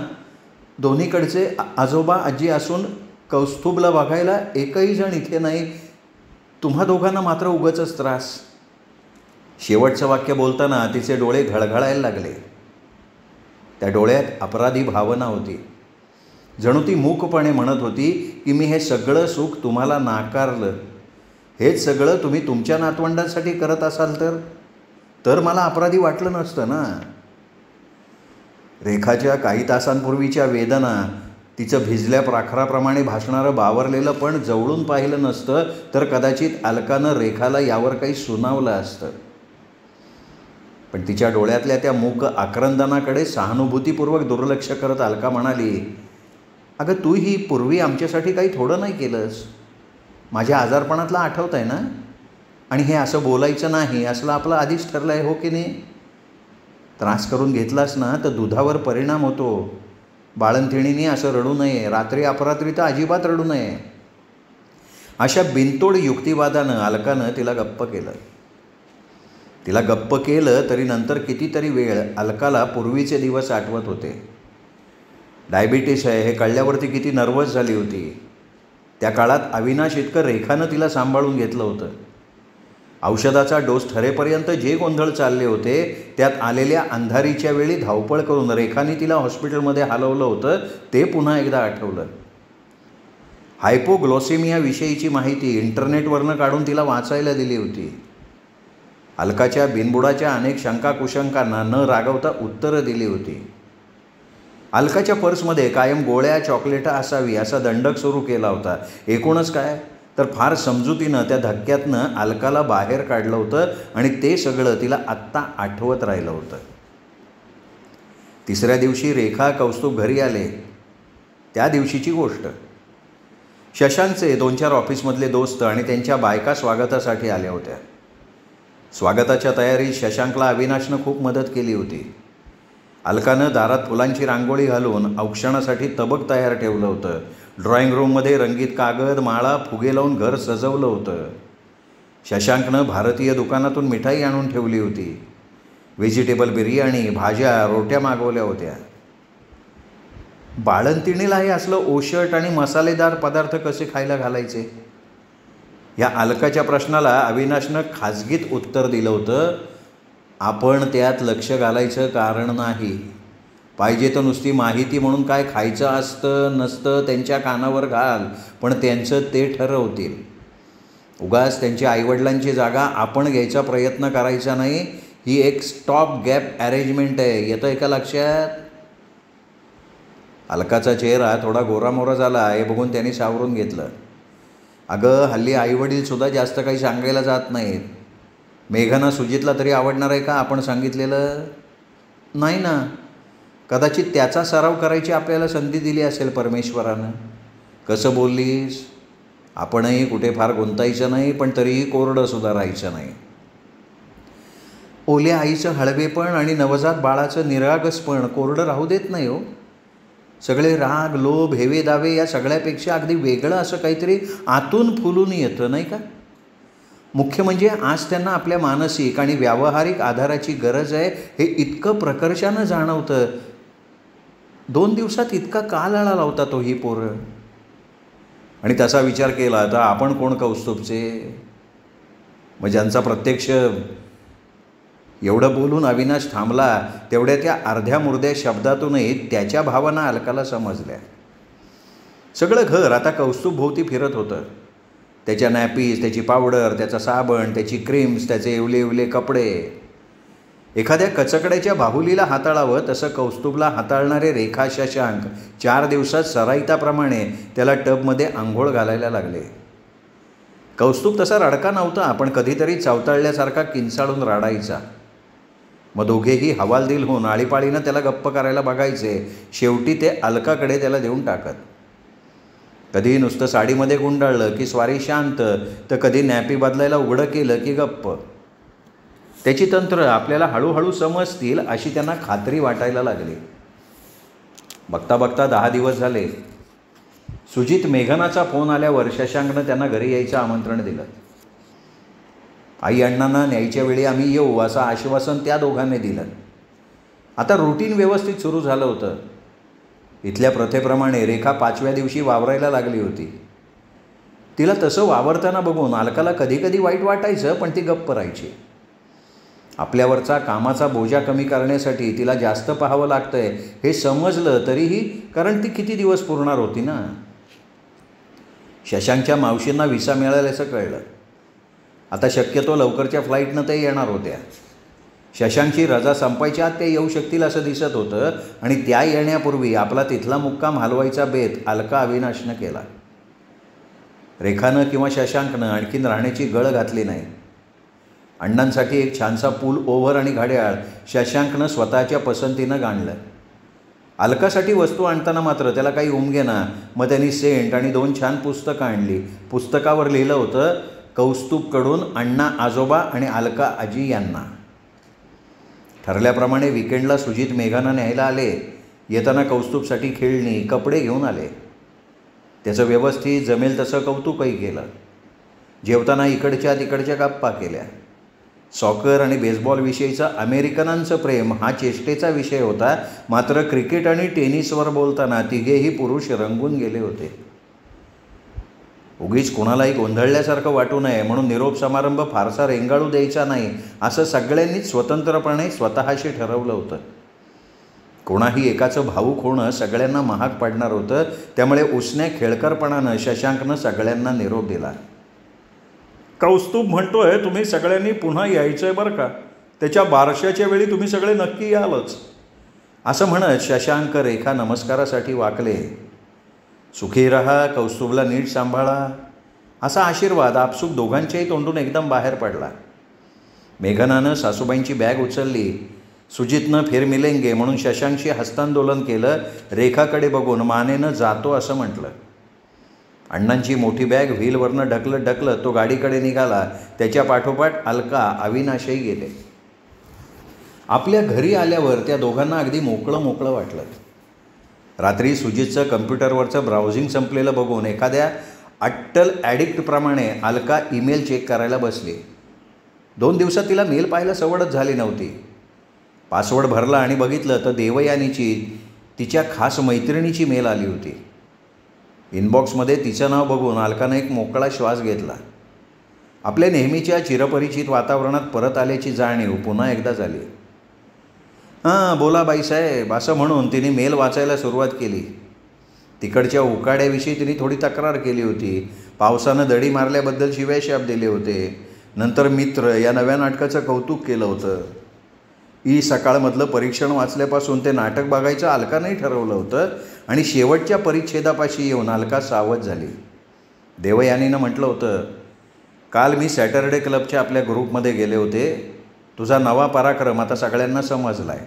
दोन्हीकडचे आजोबा आजी असून कौस्तुभला बघायला एकही जण इथे नाही. तुम्हा दोघांना मात्र उगाचच त्रास. शेवटचं वाक्य बोलताना तिचे डोळे घळघळायला लागले. त्या डोळ्यात अपराधी भावना होती. जणू ती मूकपणे म्हणत होती की मी हे सगळं सुख तुम्हाला नाकारलं. हेच सगळं तुम्ही तुमच्या नातवंडांसाठी करत असाल तर मला अपराधी वाटलं नसतं ना. रेखाच्या काही तासांपूर्वीच्या वेदना, तिचं भिजल्या प्राखराप्रमाणे भासणारं बावरलेलं पण जवळून पाहिलं नसतं तर कदाचित अलकानं रेखाला यावर काही सुनावलं असतं. पण तिच्या डोळ्यातल्या त्या मूक आक्रंदनाकडे सहानुभूतीपूर्वक दुर्लक्ष करत अलका म्हणाली, अगं तू ही पूर्वी आमच्यासाठी काही थोडं नाही केलंस. माझ्या आजारपणातलं आठवत आहे ना? आणि हे असं बोलायचं नाही असलं आपलं आधीच ठरलं आहे, हो की नाही? त्रास करून घेतलास ना तर दुधावर परिणाम होतो. बाळंतिणीने असं रडू नये, रात्री अपरात्री तर अजिबात रडू नये. अशा बिनतोड युक्तिवादानं अलकानं तिला गप्प केलं तरी नंतर कितीतरी वेळ अलकाला पूर्वीचे दिवस आठवत होते. डायबिटीस आहे हे कळल्यावरती किती नर्वस झाली होती. त्या काळात अविनाश इतकं रेखानं तिला सांभाळून घेतलं होतं. औषधाचा डोस ठरेपर्यंत जे गोंधळ चालले होते त्यात आलेल्या अंधारीच्या वेळी धावपळ करून रेखाने तिला हॉस्पिटलमध्ये हलवलं होतं ते पुन्हा एकदा आठवलं. हायपोग्लायसेमियाविषयीची माहिती इंटरनेटवरनं काढून तिला वाचायला दिली होती. अलकाच्या बिनबुडाच्या अनेक शंका कुशंकांना न रागवता उत्तरं दिली होती. अलकाच्या पर्समध्ये कायम गोळ्या चॉकलेटं असावी असा दंडक सुरू केला होता. एकूणच काय तर फार समजुतीनं त्या धक्क्यातनं अलकाला बाहेर काढलं होतं आणि ते सगळं तिला आत्ता आठवत राहिलं होतं. तिसऱ्या दिवशी रेखा कौस्तुभ घरी आले. त्या दिवशीची गोष्ट. शशांकचे 2-4 ऑफिसमधले दोस्त आणि त्यांच्या बायका स्वागतासाठी आल्या होत्या. स्वागताच्या तयारीत शशांकला अविनाशनं खूप मदत केली होती. अलकानं दारात फुलांची रांगोळी घालून औक्षणासाठी तबक तयार ठेवलं होतं. ड्रॉइंग रूममध्ये रंगीत कागद, माळा, फुगे लावून घर सजवलं होतं. शशांकनं भारतीय दुकानातून मिठाई आणून ठेवली होती. व्हेजिटेबल बिर्याणी, भाज्या, रोट्या मागवल्या होत्या. बाळंतिणीला हे असलं ओशट आणि मसालेदार पदार्थ कसे खायला घालायचे? या अलकाच्या प्रश्नाला अविनाशनं खाजगीत उत्तर दिलं होतं, आपण त्यात लक्ष घालायचं कारण नाही. पाहिजे तर नुसती माहिती म्हणून काय खायचं असतं नसतं त्यांच्या कानावर घाल, पण त्यांचं ते ठरवतील. उगाच त्यांच्या आईवडिलांची जागा आपण घ्यायचा प्रयत्न करायचा नाही. ही एक स्टॉप गॅप अरेंजमेंट आहे. येतं आहे का लक्षात? अलकाचा चेहरा थोडा गोरामोरा झाला हे बघून त्यांनी सावरून घेतलं. अगं हल्ली आईवडीलसुद्धा जास्त काही सांगायला जात नाहीत. मेघना सुजितला तरी आवडणार आहे का आपण सांगितलेलं? नाही ना. कदाचित त्याचा सराव करायची आपल्याला संधी दिली असेल परमेश्वरानं. कसं बोललीस? आपणही कुठे फार गुंतायचं नाही, पण तरीही कोरडं सुद्धा राहायचं नाही. ओल्या आईचं हळवेपण आणि नवजात बाळाचं निरागसपण कोरडं राहू देत नाही हो. सगळे राग, लोभ, हेवे दावे या सगळ्यापेक्षा अगदी वेगळं असं काहीतरी आतून फुलून येतं, नाही का? मुख्य म्हणजे आज त्यांना आपल्या मानसिक आणि व्यावहारिक आधाराची गरज आहे हे इतकं प्रकर्षानं जाणवतं. 2 दिवसात इतका का लळा लावता तो ही पोरं? आणि तसा विचार केला तर आपण कोण कौस्तुभचे? मग ज्यांचा प्रत्यक्ष एवढं बोलून अविनाश थांबला तेवढ्या त्या अर्ध्या मुर्द्या शब्दातूनही त्याच्या भावना अलकाला समजल्या. सगळं घर आता कौस्तुभभोवती फिरत होतं. त्याच्या नॅपीज, त्याची पावडर, त्याचा साबण, त्याची क्रीम्स, त्याचे इवले कपडे. एखाद्या कचकड्याच्या बाहुलीला हाताळावं तसं कौस्तुभला हाताळणारे रेखा शशांक 4 दिवसात सराईताप्रमाणे त्याला टबमध्ये आंघोळ घालायला लागले. कौस्तुभ तसा रडका नव्हता, पण कधीतरी चावताळल्यासारखा किंचाळून रडायचा. मग दोघेही हवालदिल होऊन आळीपाळीनं त्याला गप्प करायला बघायचे. शेवटी ते अलकाकडे त्याला देऊन टाकत. कधी नुसतं साडीमध्ये गुंडाळलं की स्वारी शांत, तर कधी नॅपी बदलायला उघडं केलं की गप्प. त्याची तंत्र आपल्याला हळूहळू समजतील अशी त्यांना खात्री वाटायला लागली. बघता बघता 10 दिवस झाले. सुजित मेघनाचा फोन आल्यावर शशांकनं त्यांना घरी यायचं आमंत्रण दिलं. आई अण्णांना न्यायच्या वेळी आम्ही येऊ असं आश्वासन त्या दोघांनी दिलं. आता रुटीन व्यवस्थित सुरू झालं होतं. इथल्या प्रथेप्रमाणे रेखा 5व्या दिवशी वावरायला लागली होती. तिला तसं वावरताना बघून अलकाला कधी वाईट वाटायचं, पण ती गप्प राहायची. आपल्यावरचा कामाचा बोजा कमी करण्यासाठी तिला जास्त पाहावं लागतंय हे समजलं तरीही, कारण ती किती दिवस पुरणार होती ना. शशांकच्या मावशींना व्हिसा मिळाल्याचं कळलं. आता शक्यतो लवकरच्या फ्लाईटनं ते येणार होत्या. शशांकची रजा संपायच्या आत ते येऊ शकतील असं दिसत होतं, आणि त्या येण्यापूर्वी आपला तिथला मुक्काम हलवायचा बेत अलका अविनाशनं केला. रेखानं किंवा शशांकनं आणखीन राहण्याची गळ घातली नाही. अण्णांसाठी एक छानसा पूल ओव्हर आणि घड्याळ शशांकनं स्वतःच्या पसंतीनं गाणलं. अलकासाठी वस्तू आणताना मात्र त्याला काही उमगेना. मग त्यांनी सेंट आणि 2 छान पुस्तकं आणली. पुस्तकावर लिहिलं होतं, कौस्तुभकडून अण्णा आजोबा आणि अलका आजी यांना. ठरल्याप्रमाणे विकेंडला सुजित मेघांना न्यायला आले. येताना कौस्तुभसाठी खेळणी, कपडे घेऊन आले. त्याचं व्यवस्थित जमेल तसं कौतुकही केलं. जेवताना इकडच्या तिकडच्या गप्पा केल्या. सॉकर आणि बेसबॉलविषयीचं अमेरिकनांचं प्रेम हा चेष्टेचा विषय होता, मात्र क्रिकेट आणि टेनिसवर बोलताना तिघेही पुरुष रंगून गेले होते. उगीच कोणालाही गोंधळल्यासारखं वाटू नये म्हणून निरोप समारंभ फारसा रेंगाळू द्यायचा नाही असं सगळ्यांनीच स्वतंत्रपणे स्वतःशी ठरवलं होतं. कोणाही एकाचं भावूक होणं सगळ्यांना महाग पडणार होतं. त्यामुळे उसन्या खेळकरपणानं शशांकनं सगळ्यांना निरोप दिला. कौस्तुभ म्हणतोय तुम्ही सगळ्यांनी पुन्हा यायचं आहे बरं का, त्याच्या बारशाच्या वेळी तुम्ही सगळे नक्की यालच, असं म्हणत शशांक रेखा नमस्कारासाठी वाकले. सुखी रहा, कौस्तुभला नीट सांभाळा, असा आशीर्वाद आपसूक दोघांच्याही तोंडून एकदम बाहेर पडला. मेघनानं सासूबाईंची बॅग उचलली. सुजितनं फिर मिलेंगे म्हणून शशांकशी हस्तांदोलन केलं. रेखाकडे बघून मानेनं जातो असं म्हटलं. अण्णांची मोठी बॅग व्हीलवरनं ढकलत तो गाडीकडे निघाला. त्याच्या पाठोपाठ अलका, अविनाशही गेले. आपल्या घरी आल्यावर त्या दोघांना अगदी मोकळं वाटलं. रात्री सुजितचं कम्प्युटरवरचं ब्राउझिंग संपलेलं बघून एखाद्या अट्टल ॲडिक्टप्रमाणे अलका ईमेल चेक करायला बसली. 2 दिवसात तिला मेल पाहायला सवडच झाली नव्हती. पासवर्ड भरला आणि बघितलं तर देवयानीची, तिच्या खास मैत्रिणीची मेल आली होती. इनबॉक्समध्ये तिचं नाव बघून अलकानं एक मोकळा श्वास घेतला. आपल्या नेहमीच्या चिरपरिचित वातावरणात परत आल्याची जाणीव पुन्हा एकदा झाली. हां बोला बाईसाहेब, असं म्हणून तिने मेल वाचायला सुरुवात केली. तिकडच्या उकाड्याविषयी तिने थोडी तक्रार केली होती. पावसानं दडी मारल्याबद्दल शिव्याशाप दिले होते. नंतर मित्र या नव्या नाटकाचं कौतुक केलं होतं. सकाळमधलं परीक्षण वाचल्यापासून ते नाटक बघायचं अलकानंही ठरवलं होतं. आणि शेवटच्या परिच्छेदापाशी येऊन अलका सावध झाली. देवयानीनं म्हटलं होतं, काल मी सॅटरडे क्लबच्या आपल्या ग्रुपमध्ये गेले होते. तुझा नवा पराक्रम आता सगळ्यांना समजला आहे.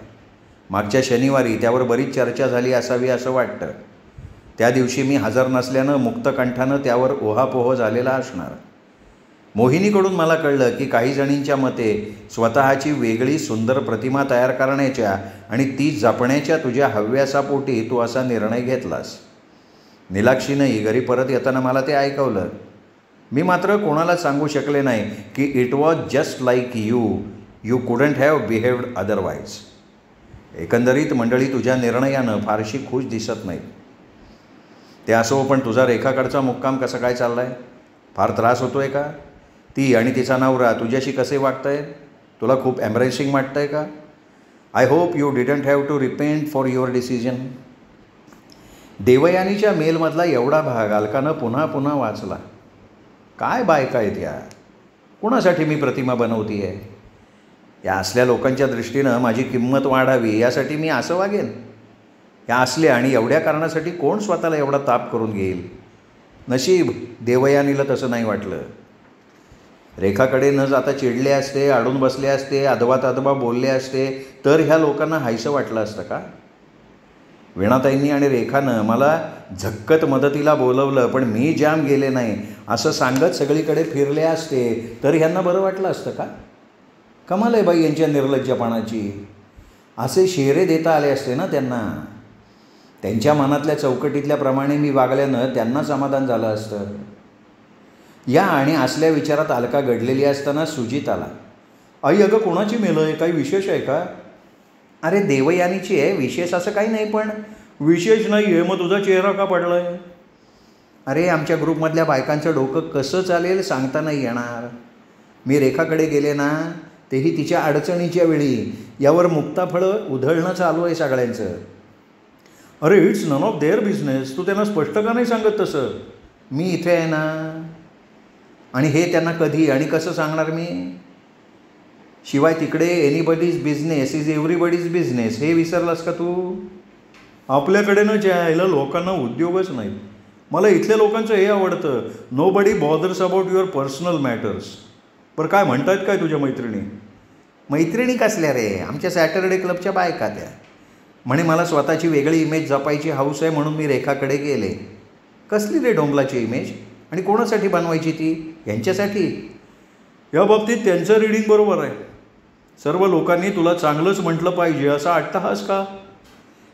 मागच्या शनिवारी त्यावर बरीच चर्चा झाली असावी असं वाटतं. त्या दिवशी मी हजर नसल्यानं मुक्तकंठानं त्यावर ओहापोह झालेला असणार. मोहिनीकडून मला कळलं की काही जणींच्या मते स्वतःची वेगळी सुंदर प्रतिमा तयार करण्याच्या आणि ती जपण्याच्या तुझ्या हव्यासापोटी तू असा निर्णय घेतलास. नीलाक्षीनंही घरी परत येताना मला ते ऐकवलं. मी मात्र कोणाला सांगू शकले नाही की it was just like you couldn't have behaved otherwise. एकंदरीत मंडळी तुझ्या निर्णयानं फारशी खुश दिसत नाही. ते असो, पण तुझा रेखाकडचा मुक्काम कसं काय चालला आहे? फार त्रास होतो आहे का? ती आणि तिचा नवरा तुझ्याशी कसे वागत आहेत? तुला खूप एम्ब्रेसिंग वाटतं आहे का? I hope you didn't have to repent for your decision. देवयानीच्या मेलमधला एवढा भाग अलकानं पुन्हा पुन्हा वाचला. काय बायका आहेत या, कुणासाठी मी प्रतिमा बनवती आहे? या असल्या लोकांच्या दृष्टीनं माझी किंमत वाढावी यासाठी मी असं वागेन? या असल्या आणि एवढ्या कारणासाठी कोण स्वतःला एवढा ताप करून घेईल? नशीब देवयानीला तसं नाही वाटलं. रेखाकडे न जाता चिडले असते, अडून बसले असते, अदवा बोलले असते तर ह्या लोकांना हायसं वाटलं असतं का? वीणाताईंनी आणि रेखानं मला झक्कत मदतीला बोलवलं पण मी जाम गेले नाही असं सांगत सगळीकडे फिरले असते तर ह्यांना बरं वाटलं असतं का? कमाल आहे बाई यांच्या निर्लज्जपणाची. असे शेरे देता आले असते ना त्यांना. त्यांच्या मनातल्या चौकटीतल्या प्रमाणे मी वागल्यानं त्यांना समाधान झालं असतं. या आणि असल्या विचारात अलका घडलेली असताना सुजित आला. आई अगं कोणाची मेलं आहे, काही विशेष आहे का? अरे देवयानीची आहे, विशेष असं काही नाही. पण विशेष नाही आहे मग तुझा चेहरा का पडला आहे? अरे आमच्या ग्रुपमधल्या बायकांचं डोकं कसं चालेल सांगता नाही येणार. मी रेखाकडे गेले ना तेही तिच्या अडचणीच्या वेळी यावर मुक्ताफळं उधळणं चालू आहे सगळ्यांचं. अरे it's none of their business. तू त्यांना स्पष्ट का नाही सांगत तसं? मी इथे आहे ना. आणि हे त्यांना कधी आणि कसं सांगणार मी? शिवाय तिकडे anybody's business is everybody's business हे विसरलास का तू? आपल्याकडे न जायला लोकांना उद्योगच नाही. मला इथल्या लोकांचं हे आवडतं, nobody bothers about your personal matters. बरं काय म्हणतायत काय तुझ्या मैत्रिणी? मैत्रिणी कसल्या रे? आमच्या सॅटर्डे क्लबच्या बायका त्या. म्हणे मला स्वतःची वेगळी इमेज जपायची हौस आहे म्हणून मी रेखाकडे गेले. कसली रे डोंबलाची इमेज? आणि कोणासाठी बनवायची ती? यांच्यासाठी? या बाबतीत त्यांचं रीडिंग बरोबर आहे. सर्व लोकांनी तुला चांगलंच म्हटलं पाहिजे असा अट्टहास का?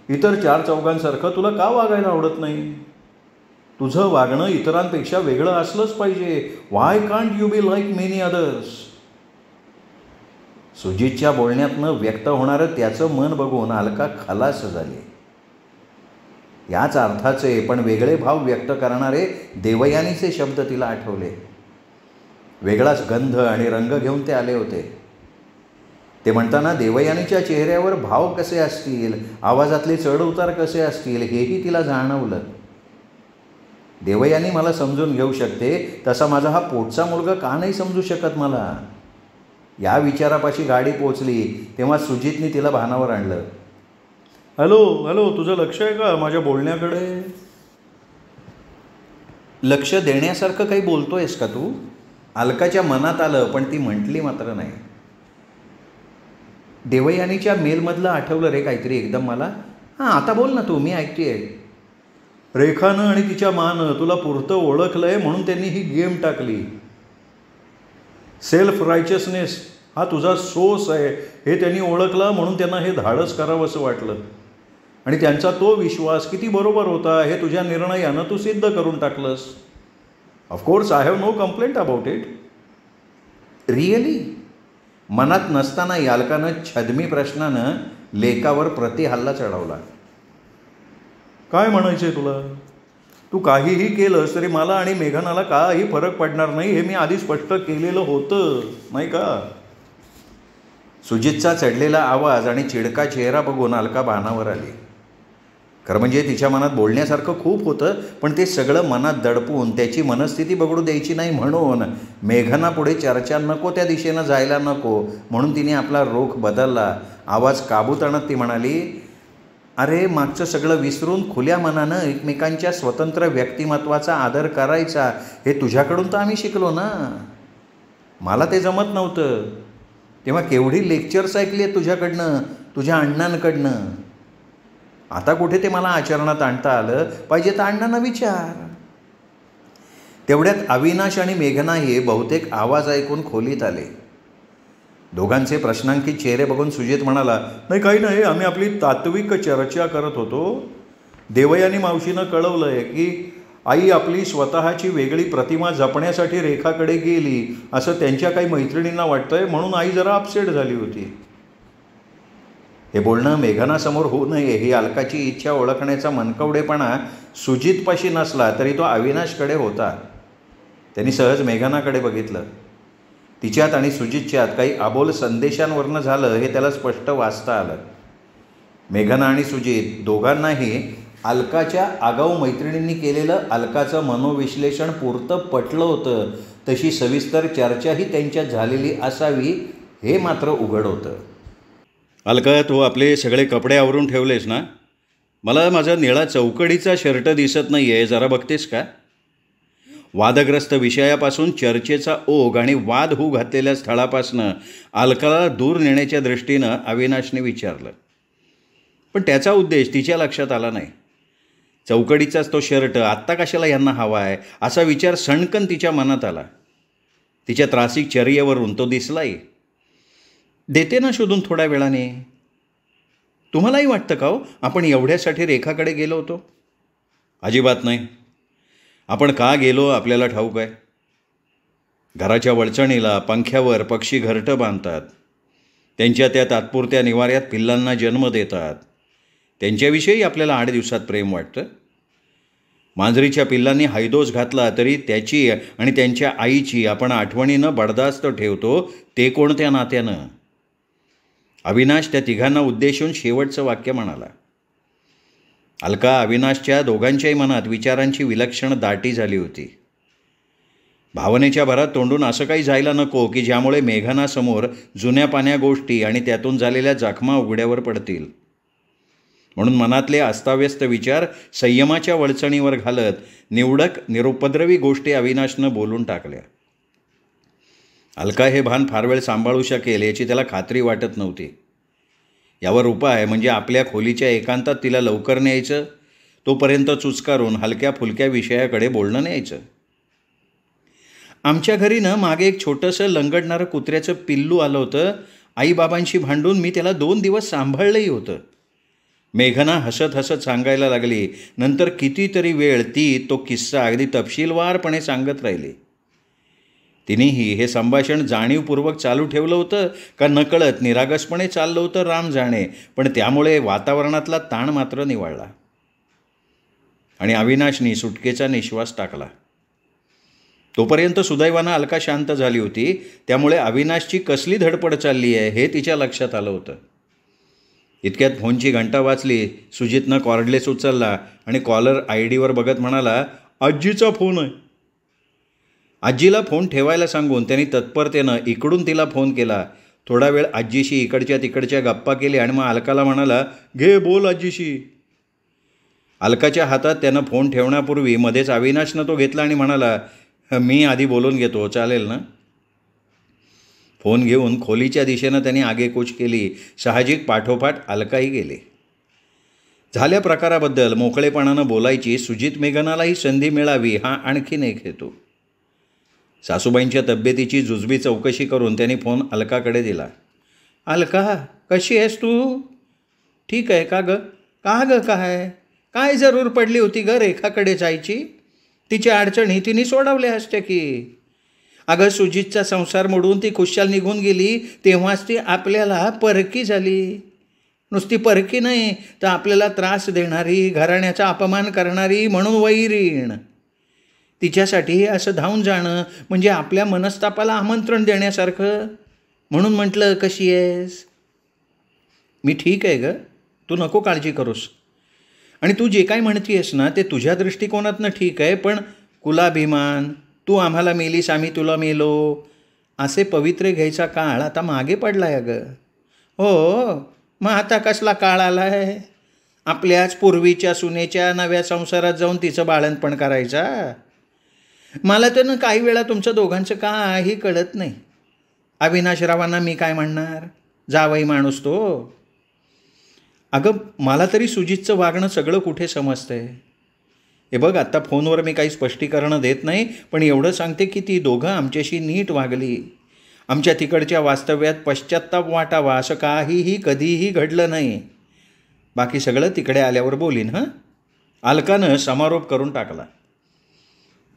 इतर 4 चौघांसारखं तुला का वागायला आवडत नाही? तुझं वागणं इतरांपेक्षा वेगळं असलंच पाहिजे. Why can't you be like many others? सुजितच्या बोलण्यातनं व्यक्त होणारं त्याचं मन बघून अलका खलास झाली. याच अर्थाचे पण वेगळे भाव व्यक्त करणारे देवयानीचे शब्द तिला आठवले. वेगळाच गंध आणि रंग घेऊन ते आले होते. ते म्हणताना देवयानीच्या चेहऱ्यावर भाव कसे असतील, आवाजातले चढ उतार कसे असतील हेही तिला जाणवलं. देवयानी मला समजून घेऊ शकते तसा माझा हा पोटचा मुलगा का नाही समजू शकत मला? या विचारापाशी गाडी पोचली तेव्हा सुजितनी तिला भानावर आणलं. हॅलो हॅलो, तुझं लक्ष आहे का माझ्या बोलण्याकडे? लक्ष देण्यासारखं काही बोलतोयस का तू? अलकाच्या मनात आलं पण ती म्हटली मात्र नाही. देवयानीच्या मेलमधलं आठवलं रे काहीतरी एकदम मला. हां आता बोल ना तू, मी ऐकते आहे. रेखानं आणि तिच्या मानं तुला पुरतं ओळखलं आहे म्हणून त्यांनी ही गेम टाकली. सेल्फ रायचसनेस हा तुझा सोस आहे हे त्यांनी ओळखलं म्हणून त्यांना हे धाडस करावं असं वाटलं. आणि त्यांचा तो विश्वास किती बरोबर होता हे तुझ्या निर्णयानं तू सिद्ध करून टाकलंस. Of course I have no complaint about it. Really? मनात नसताना अलकानं छद्मी प्रश्नानं लेकावर प्रतिहल्ला चढवला. काय म्हणायचं आहे तुला? तू काहीही केलंस तरी मला आणि मेघनाला काही फरक पडणार नाही हे मी आधी स्पष्ट केलेलं होतं नाही का? सुजितचा चढलेला आवाज आणि चिडका चेहरा बघून अलका भानावर आली. खरं म्हणजे तिच्या मनात बोलण्यासारखं खूप होतं पण ते सगळं मनात दडपून त्याची मनस्थिती बघडू द्यायची नाही म्हणून मेघनापुढे चर्चा नको त्या दिशेनं जायला नको म्हणून तिने आपला रोख बदलला. आवाज काबूत आणत ती म्हणाली, अरे मागचं सगळं विसरून खुल्या मनानं एकमेकांच्या स्वतंत्र व्यक्तिमत्वाचा आदर करायचा हे तुझ्याकडून तर आम्ही शिकलो ना. मला ते जमत नव्हतं तेव्हा केवढी लेक्चर्स ऐकली आहेत तुझ्याकडनं, तुझ्या अण्णांकडनं. आता कुठे ते मला आचरणात आणता आलं पाहिजे तर अण्णांना विचार. तेवढ्यात अविनाश आणि मेघना हे बहुतेक आवाज ऐकून खोलीत आले. दोघांचे प्रश्नांकित चेहरे बघून सुजित म्हणाला, नाही काही नाही, आम्ही आपली तात्विक चर्चा करत होतो. देवयानी मावशीनं कळवलं आहे की आई आपली स्वतःची वेगळी प्रतिमा जपण्यासाठी रेखाकडे गेली असं त्यांच्या काही मैत्रिणींना वाटतंय म्हणून आई जरा अपसेट झाली होती. हे बोलणं मेघनासमोर होऊ नये ही अलकाची इच्छा ओळखण्याचा मनकवडेपणा सुजितपाशी नसला तरी तो अविनाशकडे होता. त्यांनी सहज मेघनाकडे बघितलं. तिच्यात आणि सुजितच्यात काही अबोल संदेशांवरनं झालं हे त्याला स्पष्ट वाचता आलं. मेघना आणि सुजित दोघांनाही अलकाच्या आगाऊ मैत्रिणींनी केलेलं अलकाचं मनोविश्लेषण पुरतं पटलं होतं. तशी सविस्तर चर्चाही त्यांच्यात झालेली असावी हे मात्र उघड होतं. अलका, तू आपले सगळे कपडे आवरून ठेवलेस ना? मला माझा निळा चौकडीचा शर्ट दिसत नाही आहे, जरा बघतेस का? वादग्रस्त विषयापासून चर्चेचा ओघ आणि वाद होऊ घातलेल्या स्थळापासनं अलकाला दूर नेण्याच्या दृष्टीनं अविनाशने विचारलं. पण त्याचा उद्देश तिच्या लक्षात आला नाही. चौकडीचाच तो शर्ट आत्ता कशाला यांना हवा आहे असा विचार सणकन तिच्या मनात आला. तिच्या त्रासिक चर्येवरून तो दिसलाही. देते ना शोधून थोड्या वेळाने. तुम्हालाही वाटतं का हो आपण एवढ्यासाठी रेखाकडे गेलो होतो? अजिबात नाही. आपण का गेलो आपल्याला ठाऊक आहे. घराच्या वळचणीला पंख्यावर पक्षी घरटं बांधतात. त्यांच्या त्या तात्पुरत्या निवाऱ्यात पिल्लांना जन्म देतात. त्यांच्याविषयी आपल्याला 8 दिवसात प्रेम वाटतं. मांजरीच्या पिल्लांनी हैदोस घातला तरी त्याची आणि त्यांच्या आईची आपण आठवणीनं बडदास्त ठेवतो. ते कोणत्या नात्यानं? अविनाश त्या तिघांना उद्देशून शेवटचं वाक्य म्हणाला. अलका, अविनाशच्या दोघांच्याही मनात विचारांची विलक्षण दाटी झाली होती. भावनेच्या भरात तोंडून असं काही जायला नको की ज्यामुळे मेघनासमोर जुन्या पाण्या गोष्टी आणि त्यातून झालेल्या जखमा उघड्यावर पडतील. म्हणून मनातले अस्ताव्यस्त विचार संयमाच्या वळचणीवर घालत निवडक निरुपद्रवी गोष्टी अविनाशनं बोलून टाकल्या. अलका हे भान फार वेळ सांभाळू शकेल याची त्याला खात्री वाटत नव्हती. यावर उपाय म्हणजे आपल्या खोलीच्या एकांतात तिला लवकर न्यायचं, तोपर्यंत चुचकारून हलक्या फुलक्या विषयाकडे बोलणं न्यायचं. आमच्या घरी ना मागे एक छोटंसं लंगडणारं कुत्र्याचं पिल्लू आलं होतं. आईबाबांशी भांडून मी त्याला 2 दिवस सांभाळलंही होतं. मेघना हसत हसत सांगायला लागली. नंतर कितीतरी वेळ ती तो किस्सा अगदी तपशीलवारपणे सांगत राहिली. तिनेही हे संभाषण जाणीवपूर्वक चालू ठेवलं होतं का नकळत निरागसपणे चाललं होतं राम जाणे, पण त्यामुळे वातावरणातला ताण मात्र निवळला आणि अविनाशनी सुटकेचा निश्वास टाकला. तोपर्यंत सुदैवानं अलका शांत झाली होती. त्यामुळे अविनाशची कसली धडपड चालली आहे हे तिच्या लक्षात आलं होतं. इतक्यात फोनची घंटा वाजली. सुजितनं कॉर्डलेस उचलला आणि कॉलर ID बघत म्हणाला, आजीचा फोन आहे. आजीला फोन ठेवायला सांगून त्यांनी तत्परतेनं इकडून तिला फोन केला. थोडा वेळ आजीशी इकडच्या तिकडच्या गप्पा केल्या आणि मग अलकाला म्हणाला, घे बोल आजीशी. अलकाच्या हातात त्यानं फोन ठेवण्यापूर्वी मध्येच अविनाशनं तो घेतला आणि म्हणाला, मी आधी बोलून घेतो, चालेल ना? फोन घेऊन खोलीच्या दिशेनं त्यांनी आगेकूच केली. साहजिक पाठोपाठ अलकाही गेले. झाल्या प्रकाराबद्दल मोकळेपणानं बोलायची सुजित मेघनालाही संधी मिळावी हा आणखीन एक हेतू. सासूबाईंच्या तब्येतीची जुजबी चौकशी करून त्यांनी फोन अलकाकडे दिला. अलका, कशी आहेस तू? ठीक आहे का गं? का गं काय जरूर पडली होती गं रेखाकडे जायची? तिच्या अडचणी तिने सोडवल्या असत्या की. अगं, सुजितचा संसार मोडून ती खुशाल निघून गेली तेव्हाच ती आपल्याला परकी झाली. नुसती परकी नाही तर आपल्याला त्रास देणारी, घराण्याचा अपमान करणारी, म्हणून वैरीण. तिच्यासाठी असं धावून जाणं म्हणजे आपल्या मनस्तापाला आमंत्रण देण्यासारखं. म्हणून म्हटलं, कशी आहेस? मी ठीक आहे गं, तू नको काळजी करूस. आणि तू जे काय म्हणतीयस ना ते तुझ्या दृष्टिकोनातनं ठीक आहे, पण कुलाभिमान, तू आम्हाला मेलीस आम्ही तुला मेलो, असे पवित्रे घ्यायचा काळ आता मागे पडला आहे गं. हो, मग आता कसला काळ आला आहे? आपल्याच पूर्वीच्या सुनेच्या नव्या संसारात जाऊन तिचं बाळंतपण करायचा? मला तर ना काही वेळा तुमचं दोघांचं काही कळत नाही. अविनाशरावांना मी काय म्हणणार, जावई माणूस तो. अगं, मला तरी सुजितचं वागणं सगळं कुठे समजतंय. हे बघ, आत्ता फोनवर मी काही स्पष्टीकरणं देत नाही, पण एवढं सांगते की ती दोघं आमच्याशी नीट वागली. आमच्या तिकडच्या वास्तव्यात पश्चात्ताप वाटावा असं काहीही कधीही घडलं नाही. बाकी सगळं तिकडे आल्यावर बोलीन. अलकानं समारोप करून टाकला.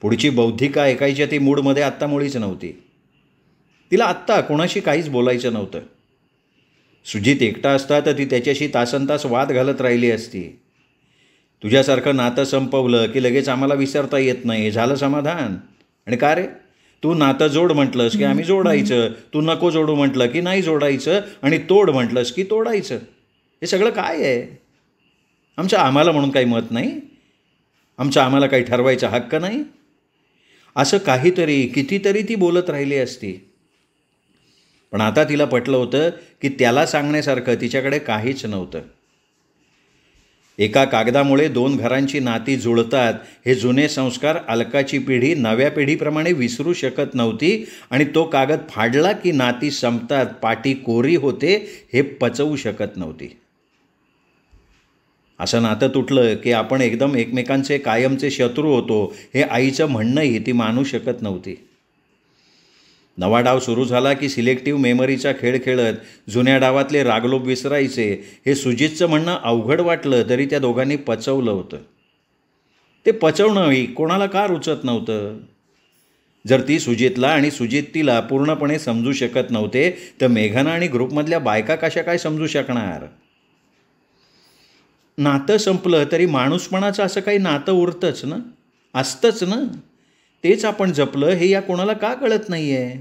पुढची बौद्धिका ऐकायच्या ती मूडमध्ये आत्ता मुळीच नव्हती. तिला आत्ता कोणाशी काहीच बोलायचं नव्हतं. सुजित एकटा असता तर ती त्याच्याशी तासनतास वाद घालत राहिली असती. तुझ्यासारखं नातं संपवलं की लगेच आम्हाला विसरता येत नाही, झालं समाधान. आणि का रे, तू नातं जोड म्हटलंस की आम्ही जोडायचं, तू नको जोडू म्हटलं की नाही जोडायचं, आणि तोड म्हटलंस की तोडायचं. हे सगळं काय आहे? आम्हाला म्हणून काही मत नाही, आम्हाला काही ठरवायचा हक्क नाही, असं काहीतरी कितीतरी ती बोलत राहिली असती. पण आता तिला पटलं होतं की त्याला सांगण्यासारखं तिच्याकडे काहीच नव्हतं. एका कागदामुळे 2 घरांची नाती जुळतात हे जुने संस्कार अलकाची पिढी नव्या पिढीप्रमाणे विसरू शकत नव्हती आणि तो कागद फाडला की नाती संपतात, पाटी कोरी होते हे पचवू शकत नव्हती. असं नातं तुटलं की आपण एकदम एकमेकांचे कायमचे शत्रू होतो हे आईचं म्हणणंही ती मानू शकत नव्हती. नवा डाव सुरू झाला की सिलेक्टिव्ह मेमरीचा खेळ खेळत जुन्या डावातले रागलोप विसरायचे हे सुजितचं म्हणणं अवघड वाटलं तरी त्या दोघांनी पचवलं होतं. ते पचवणंही कोणाला का रुचत नव्हतं? जर ती सुजितला आणि सुजित तिला पूर्णपणे समजू शकत नव्हते तर मेघना आणि ग्रुपमधल्या बायका कशा काय समजू शकणार? नातं संपलं तरी माणूसपणाचं असं काही नातं उरतंच ना, असतंच ना. तेच आपण जपलं हे या कोणाला का कळत नाही आहे?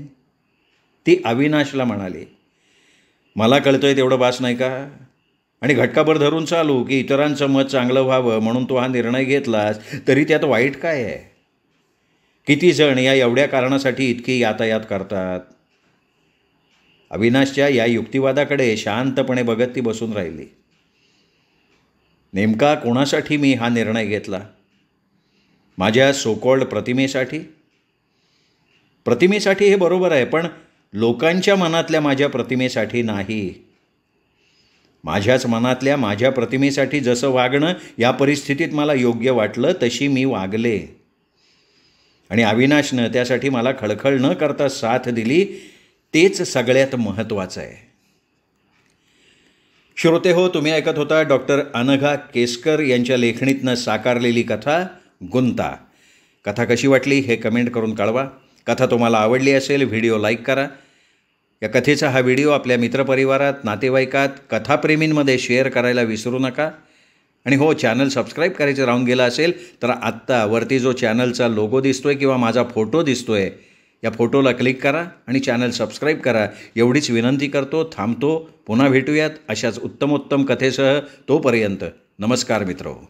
ती अविनाशला म्हणाली, मला कळतंय तेवढं बास नाही का? आणि घटकाभर धरून चालू की इतरांचं मत चांगलं व्हावं म्हणून तू हा निर्णय घेतलास तरी त्यात वाईट काय आहे? किती जण या एवढ्या कारणासाठी इतकी यातायात करतात? अविनाशच्या या युक्तिवादाकडे शांतपणे बघत ती बसून राहिली. नेमका कोणासाठी मी हा निर्णय घेतला? माझ्या सोकॉल्ड प्रतिमेसाठी हे बरोबर आहे, पण लोकांच्या मनातल्या माझ्या प्रतिमेसाठी नाही. माझ्याच मनातल्या माझ्या प्रतिमेसाठी जसं वागणं या परिस्थितीत मला योग्य वाटलं तशी मी वागले आणि अविनाशनं त्यासाठी मला खळखळ न करता साथ दिली. तेच सगळ्यात महत्त्वाचं आहे. श्रोते हो, तुम्ही ऐकत होता डॉक्टर अनघा केसकर यांच्या लेखणीतनं साकारलेली कथा गुंता. कथा कशी वाटली हे कमेंट करून कळवा. कथा तुम्हाला आवडली असेल व्हिडिओ लाईक करा. या कथेचा हा व्हिडिओ आपल्या मित्रपरिवारात, नातेवाईकात, कथाप्रेमींमध्ये शेअर करायला विसरू नका. आणि हो, चॅनल सबस्क्राईब करायचं राहून गेलं असेल तर आत्ता वरती जो चॅनलचा लोगो दिसतोय किंवा माझा फोटो दिसतोय या फोटोला क्लिक करा आणि चॅनल सबस्क्राईब करा. एवढीच विनंती करतो. थांबतो. पुन्हा भेटूयात अशाच उत्तमोत्तम कथेसह. तोपर्यंत नमस्कार मित्रहो.